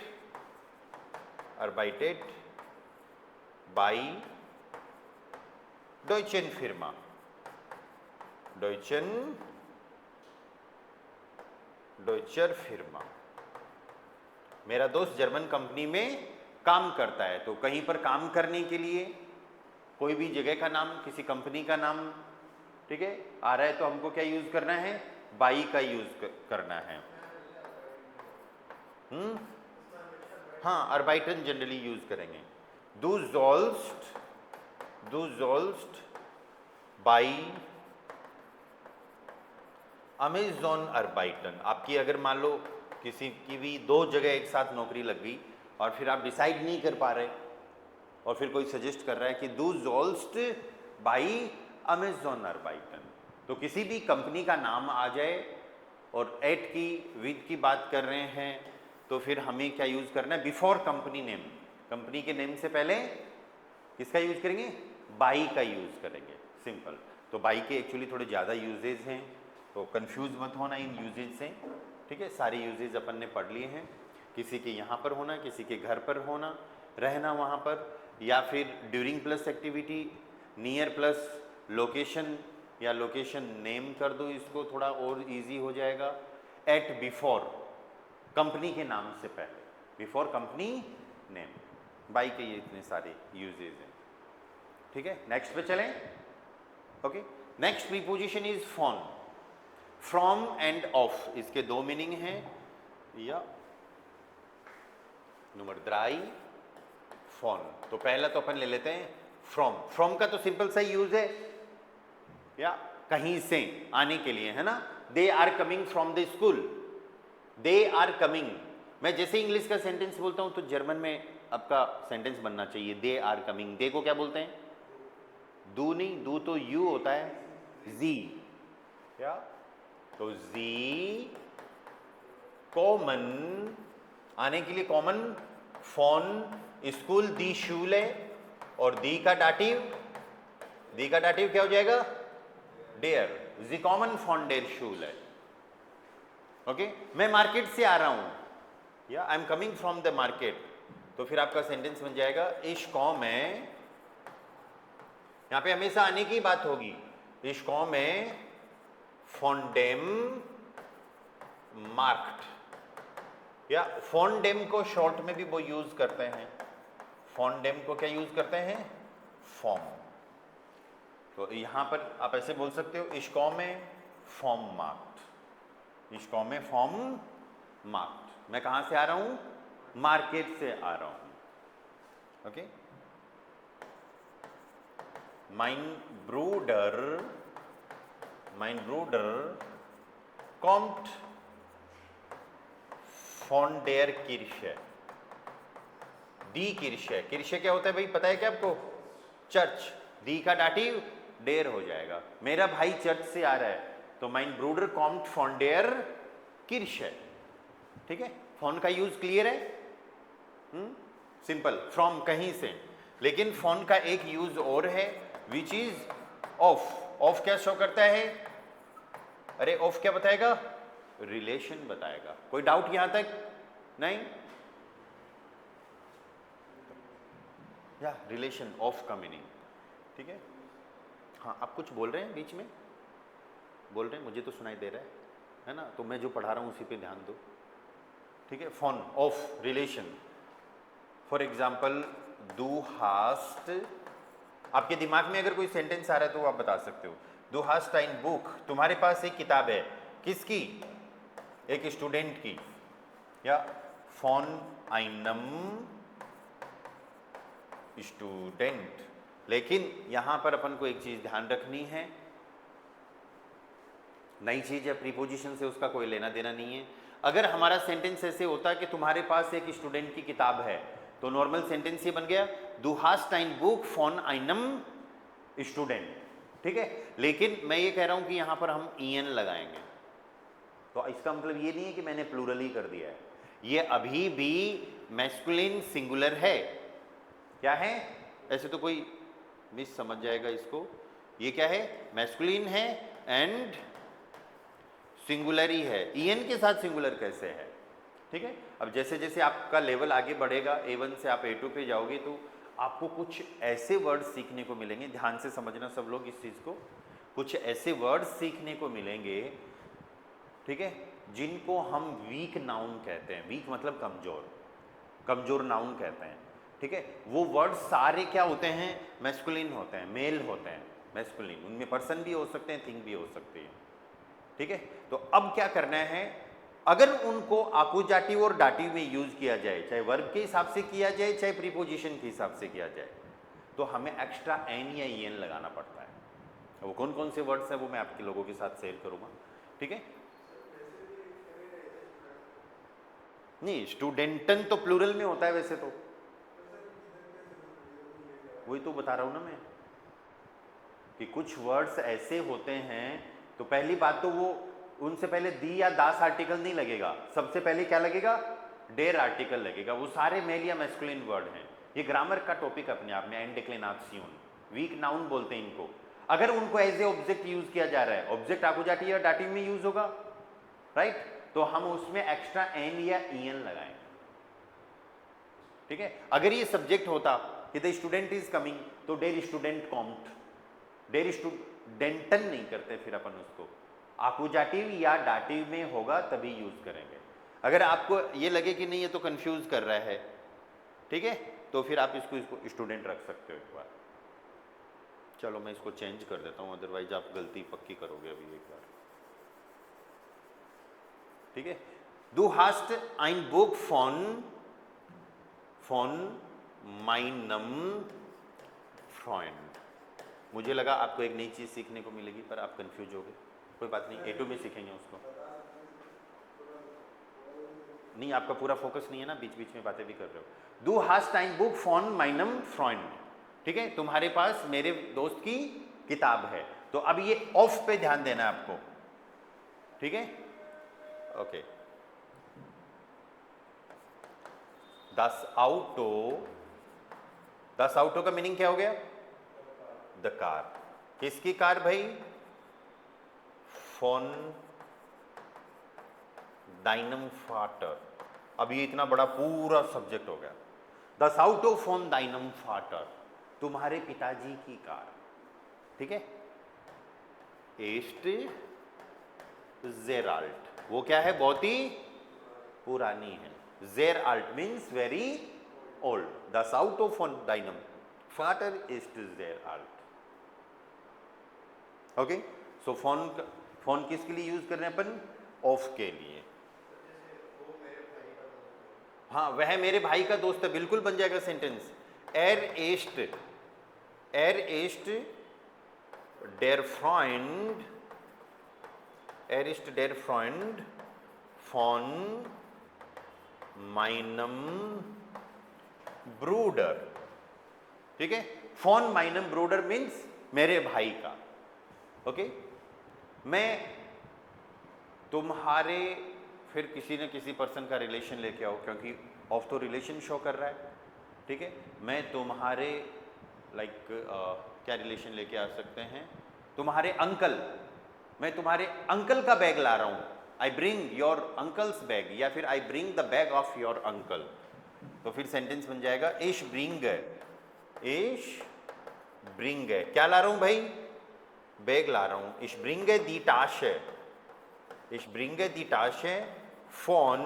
arbeitet bei Deutschen Firma, Deutscher Firma। मेरा दोस्त जर्मन कंपनी में काम करता है, तो कहीं पर काम करने के लिए कोई भी जगह का नाम, किसी कंपनी का नाम, ठीक है, आ रहा है तो हमको क्या यूज करना है? बाई का यूज करना है। हाँ, अर्बाइटन जनरली यूज करेंगे। Du sollst bei Amazon arbeiten। आपकी अगर मान लो किसी की भी दो जगह एक साथ नौकरी लग गई और फिर आप डिसाइड नहीं कर पा रहे, और फिर कोई सजेस्ट कर रहा है कि Du sollst bei Amazon arbeiten, तो किसी भी कंपनी का नाम आ जाए और एट की, विद की बात कर रहे हैं, तो फिर हमें क्या यूज करना है? बिफोर कंपनी नेम, कंपनी के नेम से पहले किसका यूज करेंगे? बाई का यूज करेंगे, सिंपल। तो बाई के एक्चुअली थोड़े ज़्यादा यूजेज हैं, तो कंफ्यूज मत होना इन यूजेज से, ठीक है। सारे यूजेज अपन ने पढ़ लिए हैं, किसी के यहाँ पर होना, किसी के घर पर होना, रहना वहाँ पर, या फिर during plus activity, near plus location, या लोकेशन नेम कर दो, इसको थोड़ा और इजी हो जाएगा। एट बिफोर, कंपनी के नाम से पहले, बिफोर कंपनी नेम, बाई के ये इतने सारे यूजेज हैं, ठीक है। नेक्स्ट पे चलें, okay. Next preposition is from, from end of, इसके दो मीनिंग हैं, या नंबर 3 फॉन। तो पहला तो अपन ले लेते हैं फ्रॉम। फ्रॉम का तो सिंपल सा यूज है, या कहीं से आने के लिए, है ना। They are coming from the school, they are coming. मैं जैसे इंग्लिश का सेंटेंस बोलता हूं तो जर्मन में आपका सेंटेंस बनना चाहिए दे आर कमिंग। दे को क्या बोलते हैं? दू नहीं, दू तो यू होता है, जी, क्या? तो जी कॉमन, आने के लिए कॉमन फोन स्कूल दी शूले, और दी का डाटिव क्या हो जाएगा? डेयर। दी कॉमन फोन डेयर शूल है। ओके, मैं मार्केट से आ रहा हूं, या I am coming from the market, तो फिर आपका सेंटेंस बन जाएगा इश कॉमें, यहां पे हमेशा आने की बात होगी, इश कॉमें फोनडेम मार्क्ड, या फोनडेम को शॉर्ट में भी वो यूज करते हैं। फोनडेम को क्या यूज करते हैं? फॉर्म। तो यहां पर आप ऐसे बोल सकते हो, इश कॉमें फॉर्म मार्क्ड, इश कॉमें फॉर्म मार्क्ड। मैं कहां से आ रहा हूं? मार्केट से आ रहा हूं। Okay, mein Bruder kommt von der Kirche। दी किर्शे, किर्शे क्या होता है भाई, पता है क्या आपको? चर्च। दी का डाटिव डेर हो जाएगा। मेरा भाई चर्च से आ रहा है, तो mein Bruder kommt von der Kirche। ठीक है, फोन का यूज क्लियर है? सिंपल, फ्रॉम कहीं से। लेकिन फोन का एक यूज और है, विच इज ऑफ। ऑफ क्या शो करता है? अरे ऑफ क्या बताएगा? रिलेशन बताएगा। कोई डाउट यहां तक? नहीं? या रिलेशन ऑफ का मीनिंग। ठीक है, हाँ आप कुछ बोल रहे हैं बीच में, बोल रहे हैं, मुझे तो सुनाई दे रहा है ना, तो मैं जो पढ़ा रहा हूं उसी पे ध्यान दो। ठीक है, phone of relation. For example दू हास्ट, आपके दिमाग में अगर कोई सेंटेंस आ रहा है तो आप बता सकते हो। दू हास्ट ein बुक, तुम्हारे पास एक किताब है। किसकी? एक स्टूडेंट की। या von einem स्टूडेंट। लेकिन यहां पर अपन को एक चीज ध्यान रखनी है, नई चीज है, प्रीपोजिशन से उसका कोई लेना देना नहीं है। अगर हमारा सेंटेंस ऐसे होता कि तुम्हारे पास एक स्टूडेंट की किताब है, तो नॉर्मल सेंटेंस ये बन गया, दू hast ein book von einem student. ठीक है, लेकिन मैं ये कह रहा हूं कि यहां पर हम en लगाएंगे, तो इसका मतलब ये नहीं है कि मैंने प्लूरल ही कर दिया है, ये अभी भी मैस्कुलिन सिंगुलर है। क्या है? ऐसे तो कोई मिस समझ जाएगा इसको, ये क्या है? मैस्कुलिन है एंड सिंगुलर ही है। en के साथ सिंगुलर कैसे है? ठीक है, अब जैसे जैसे आपका लेवल आगे बढ़ेगा, A1 से आप A2 पे जाओगे, तो आपको कुछ ऐसे वर्ड सीखने को मिलेंगे, ध्यान से समझना सब लोग इस चीज को, कुछ ऐसे वर्ड सीखने को मिलेंगे, ठीक है, जिनको हम वीक नाउन कहते हैं। वीक मतलब कमजोर, कमजोर नाउन कहते हैं। ठीक है, वो वर्ड सारे क्या होते हैं? मैस्कुलिन होते हैं, मेल होते हैं, मैस्कुलिन। उनमें पर्सन भी हो सकते हैं, थिंग भी हो सकती है। ठीक है, तो अब क्या करना है, अगर उनको आकुजाटिव और डाटिव में यूज किया जाए, चाहे वर्ब के हिसाब से किया जाए, चाहे प्रीपोजिशन के हिसाब से किया जाए, तो हमें एक्स्ट्रा एन या en लगाना पड़ता है। वो कौन कौन से वर्ड्स हैं वो मैं आपके लोगों के साथ शेयर करूंगा। ठीक है, नहीं स्टूडेंटन तो प्लूरल में होता है वैसे तो, वही तो बता रहा हूं ना मैं, कि कुछ वर्ड्स ऐसे होते हैं, तो पहली बात तो वो उनसे पहले दी या दास आर्टिकल नहीं लगेगा, सबसे पहले क्या लगेगा? डेर आर्टिकल लगेगा। वो सारे मेल या मैस्कुलिन वर्ड हैं। ये ग्रामर का टॉपिक अपने आप में, एंड डिक्लिनेशन, वीक नाउन बोलते हैं इनको। अगर उनको एज ए ऑब्जेक्ट यूज किया जा रहा है, ऑब्जेक्ट आकुजाटिव या डाटिव में यूज होगा, राइट, तो हम उसमें एक्स्ट्रा एन या en लगाएंगे। ठीक है, अगर ये सब्जेक्ट होता कि द स्टूडेंट इज कमिंग, तो डेर स्टूडेंट कॉम्ट, डेर स्टूडेंटन नहीं करते, फिर अपन उसको आकुजाटिव या डाटिव में होगा तभी यूज करेंगे। अगर आपको ये लगे कि नहीं ये तो कंफ्यूज कर रहा है, ठीक है, तो फिर आप इसको स्टूडेंट रख सकते हो एक बार। चलो मैं इसको चेंज कर देता हूँ, अदरवाइज आप गलती पक्की करोगे अभी एक बार। ठीक है, du hast ein Buch von meinem Freund। मुझे लगा आपको एक नई चीज सीखने को मिलेगी, पर आप कंफ्यूज हो गए, कोई बात नहीं, A2 में सीखेंगे उसको। नहीं, आपका पूरा फोकस नहीं है ना, बीच बीच में बातें भी कर रहे हो। Du hast ein Buch von meinem Freund। ठीक है, तुम्हारे पास मेरे दोस्त की किताब है। तो अब ये ऑफ पे ध्यान देना है आपको। ठीक है, ओके। दस ऑटो का मीनिंग क्या हो गया? The car. किसकी कार भाई? फोन डाइनम फाटर। अब ये इतना बड़ा पूरा सब्जेक्ट हो गया। दस ऑटो फोन डाइनम फाटर, तुम्हारे पिताजी की कार। ठीक है। एस्ट जेराल्ट, वो क्या है? बहुत ही पुरानी है। जेराल्ट मीन्स वेरी ओल्ड। दस ऑटो फोन डाइनम फाटर एस्ट जेराल्ट। ओके। सो फोन किसके लिए यूज कर रहे हैं अपन? ऑफ के लिए। हाँ, वह मेरे भाई का दोस्त है, बिल्कुल बन जाएगा सेंटेंस। एर एस्ट डेर फ्रॉइंड फॉन माइनम ब्रूडर। ठीक है। फॉन माइनम ब्रूडर मीन्स मेरे भाई का। ओके। मैं तुम्हारे, फिर किसी न किसी पर्सन का रिलेशन लेके आओ, क्योंकि ऑफ तो रिलेशन शो कर रहा है। ठीक है। मैं तुम्हारे क्या रिलेशन लेके आ सकते हैं? तुम्हारे अंकल, मैं तुम्हारे अंकल का बैग ला रहा हूं। I bring your uncle's bag, या फिर I bring the bag of your uncle. तो फिर सेंटेंस बन जाएगा इश ब्रिंग। क्या ला रहा हूं भाई? बैग ला रहा हूं। इश ब्रिंग दी टाशे फोन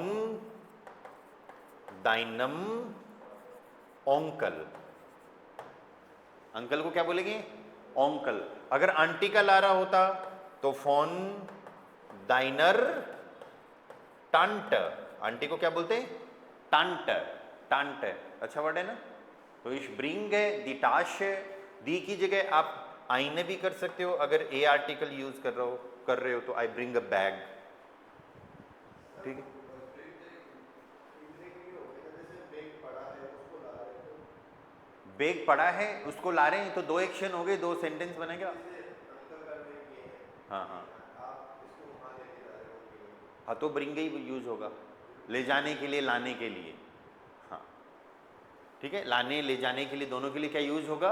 डाइनम ओंकल। अंकल को क्या बोलेंगे? ओंकल। अगर आंटी का ला रहा होता तो फोन डाइनर टंट। आंटी को क्या बोलते हैं? टंट। अच्छा वर्ड है ना। तो इस ब्रिंग दी टाश, दी की जगह आप आईने भी कर सकते हो। अगर ए आर्टिकल यूज कर रहे हो तो आई ब्रिंग अ बैग। ठीक है। बैग पड़ा है उसको ला रहे हैं, तो दो एक्शन हो गए, दो सेंटेंस बनेगा। हाँ, तो ब्रिंग ही यूज होगा, ले जाने के लिए, लाने के लिए। हाँ ठीक है। लाने ले जाने के लिए, दोनों के लिए क्या यूज होगा?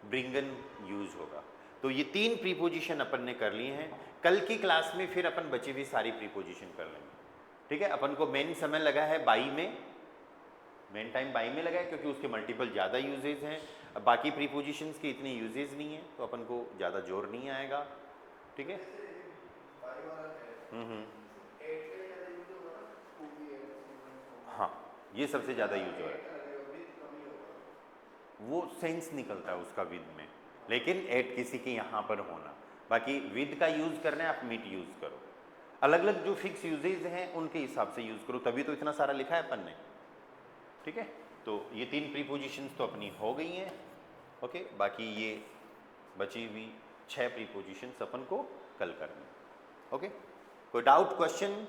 ब्रिंगन यूज होगा। तो ये तीन प्रीपोजिशन अपन ने कर लिए हैं। कल की क्लास में फिर अपन बची हुई सारी प्रीपोजिशन कर लेंगे। ठीक है। अपन को मेन समय लगा है बाई में, मेन टाइम बाई में लगा है, क्योंकि उसके मल्टीपल ज़्यादा यूजेज हैं। अब बाकी प्रीपोजिशंस के इतने यूजेज नहीं है, तो अपन को ज़्यादा जोर नहीं आएगा। ठीक है। हाँ, ये सबसे ज़्यादा यूज हो रहा है। वो सेंस निकलता है उसका विद में, लेकिन एट किसी के यहाँ पर होना। बाकी विद का यूज करना है, आप मीट यूज करो। अलग अलग जो फिक्स यूजेज हैं उनके हिसाब से यूज करो, तभी तो इतना सारा लिखा है अपन ने। ठीक है। तो ये तीन प्रीपोजिशंस तो अपनी हो गई हैं। ओके। बाकी ये बची हुई 6 प्रीपोजिशंस अपन को कल करनी। ओके। कोई डाउट, क्वेश्चन?